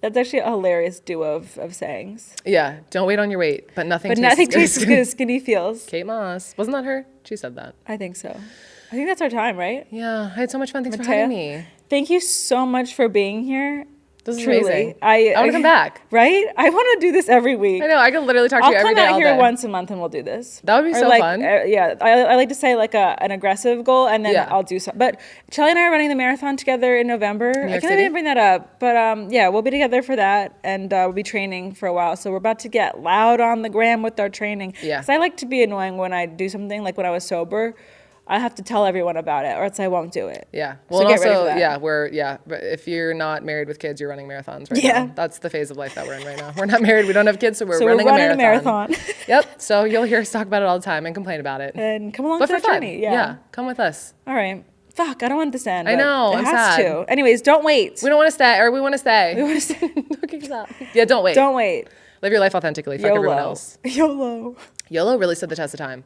That's actually a hilarious duo of sayings.
Yeah. Don't wait on your weight, but nothing
tastes as good as skinny feels.
Kate Moss. Wasn't that her? She said that.
I think so. I think that's our time, right?
Yeah. I had so much fun. Thanks for
Matea,
having me.
Thank you so much for being here.
This is
Truly.
amazing.
I
want to come back.
Right? I want to do this every week.
I know. I can literally talk to you every day.
I'll come out here
all day.
once a month and we'll do this.
That would be so
like,
fun.
Yeah. I like to say like an aggressive goal and then
Yeah.
I'll do some. But Chellie and I are running the marathon together in November. I
York
can't
City?
even bring that up. But yeah, we'll be together for that and we'll be training for a while. So we're about to get loud on the gram with our training.
Yeah.
Because I like to be annoying when I do something. Like when I was sober, I have to tell everyone about it or else I won't do it.
Yeah.
So
Well, and
get ready
also,
for that.
yeah, but if you're not married with kids, you're running marathons right
Yeah.
now. That's the phase of life that we're in right now. We're not married, we don't have kids, so we're
So
running
we're
a
running
marathon.
a marathon.
Yep. So you'll hear us talk about it all the time and complain about it.
And come along
But
to
for
the
fun.
journey. Yeah.
Come with us.
All right. Fuck, I don't want this to end.
I
but
know,
It
I'm
has
sad.
to. Anyways, don't wait.
We don't want to stay, or we want to stay.
We wanna stay.
Okay, stop. Yeah, don't wait.
Don't wait.
Live your life authentically. Fuck everyone else.
YOLO.
YOLO really stood the test of time.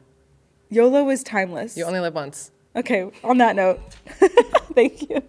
YOLO is timeless.
You only live once.
Okay, on that note, thank you.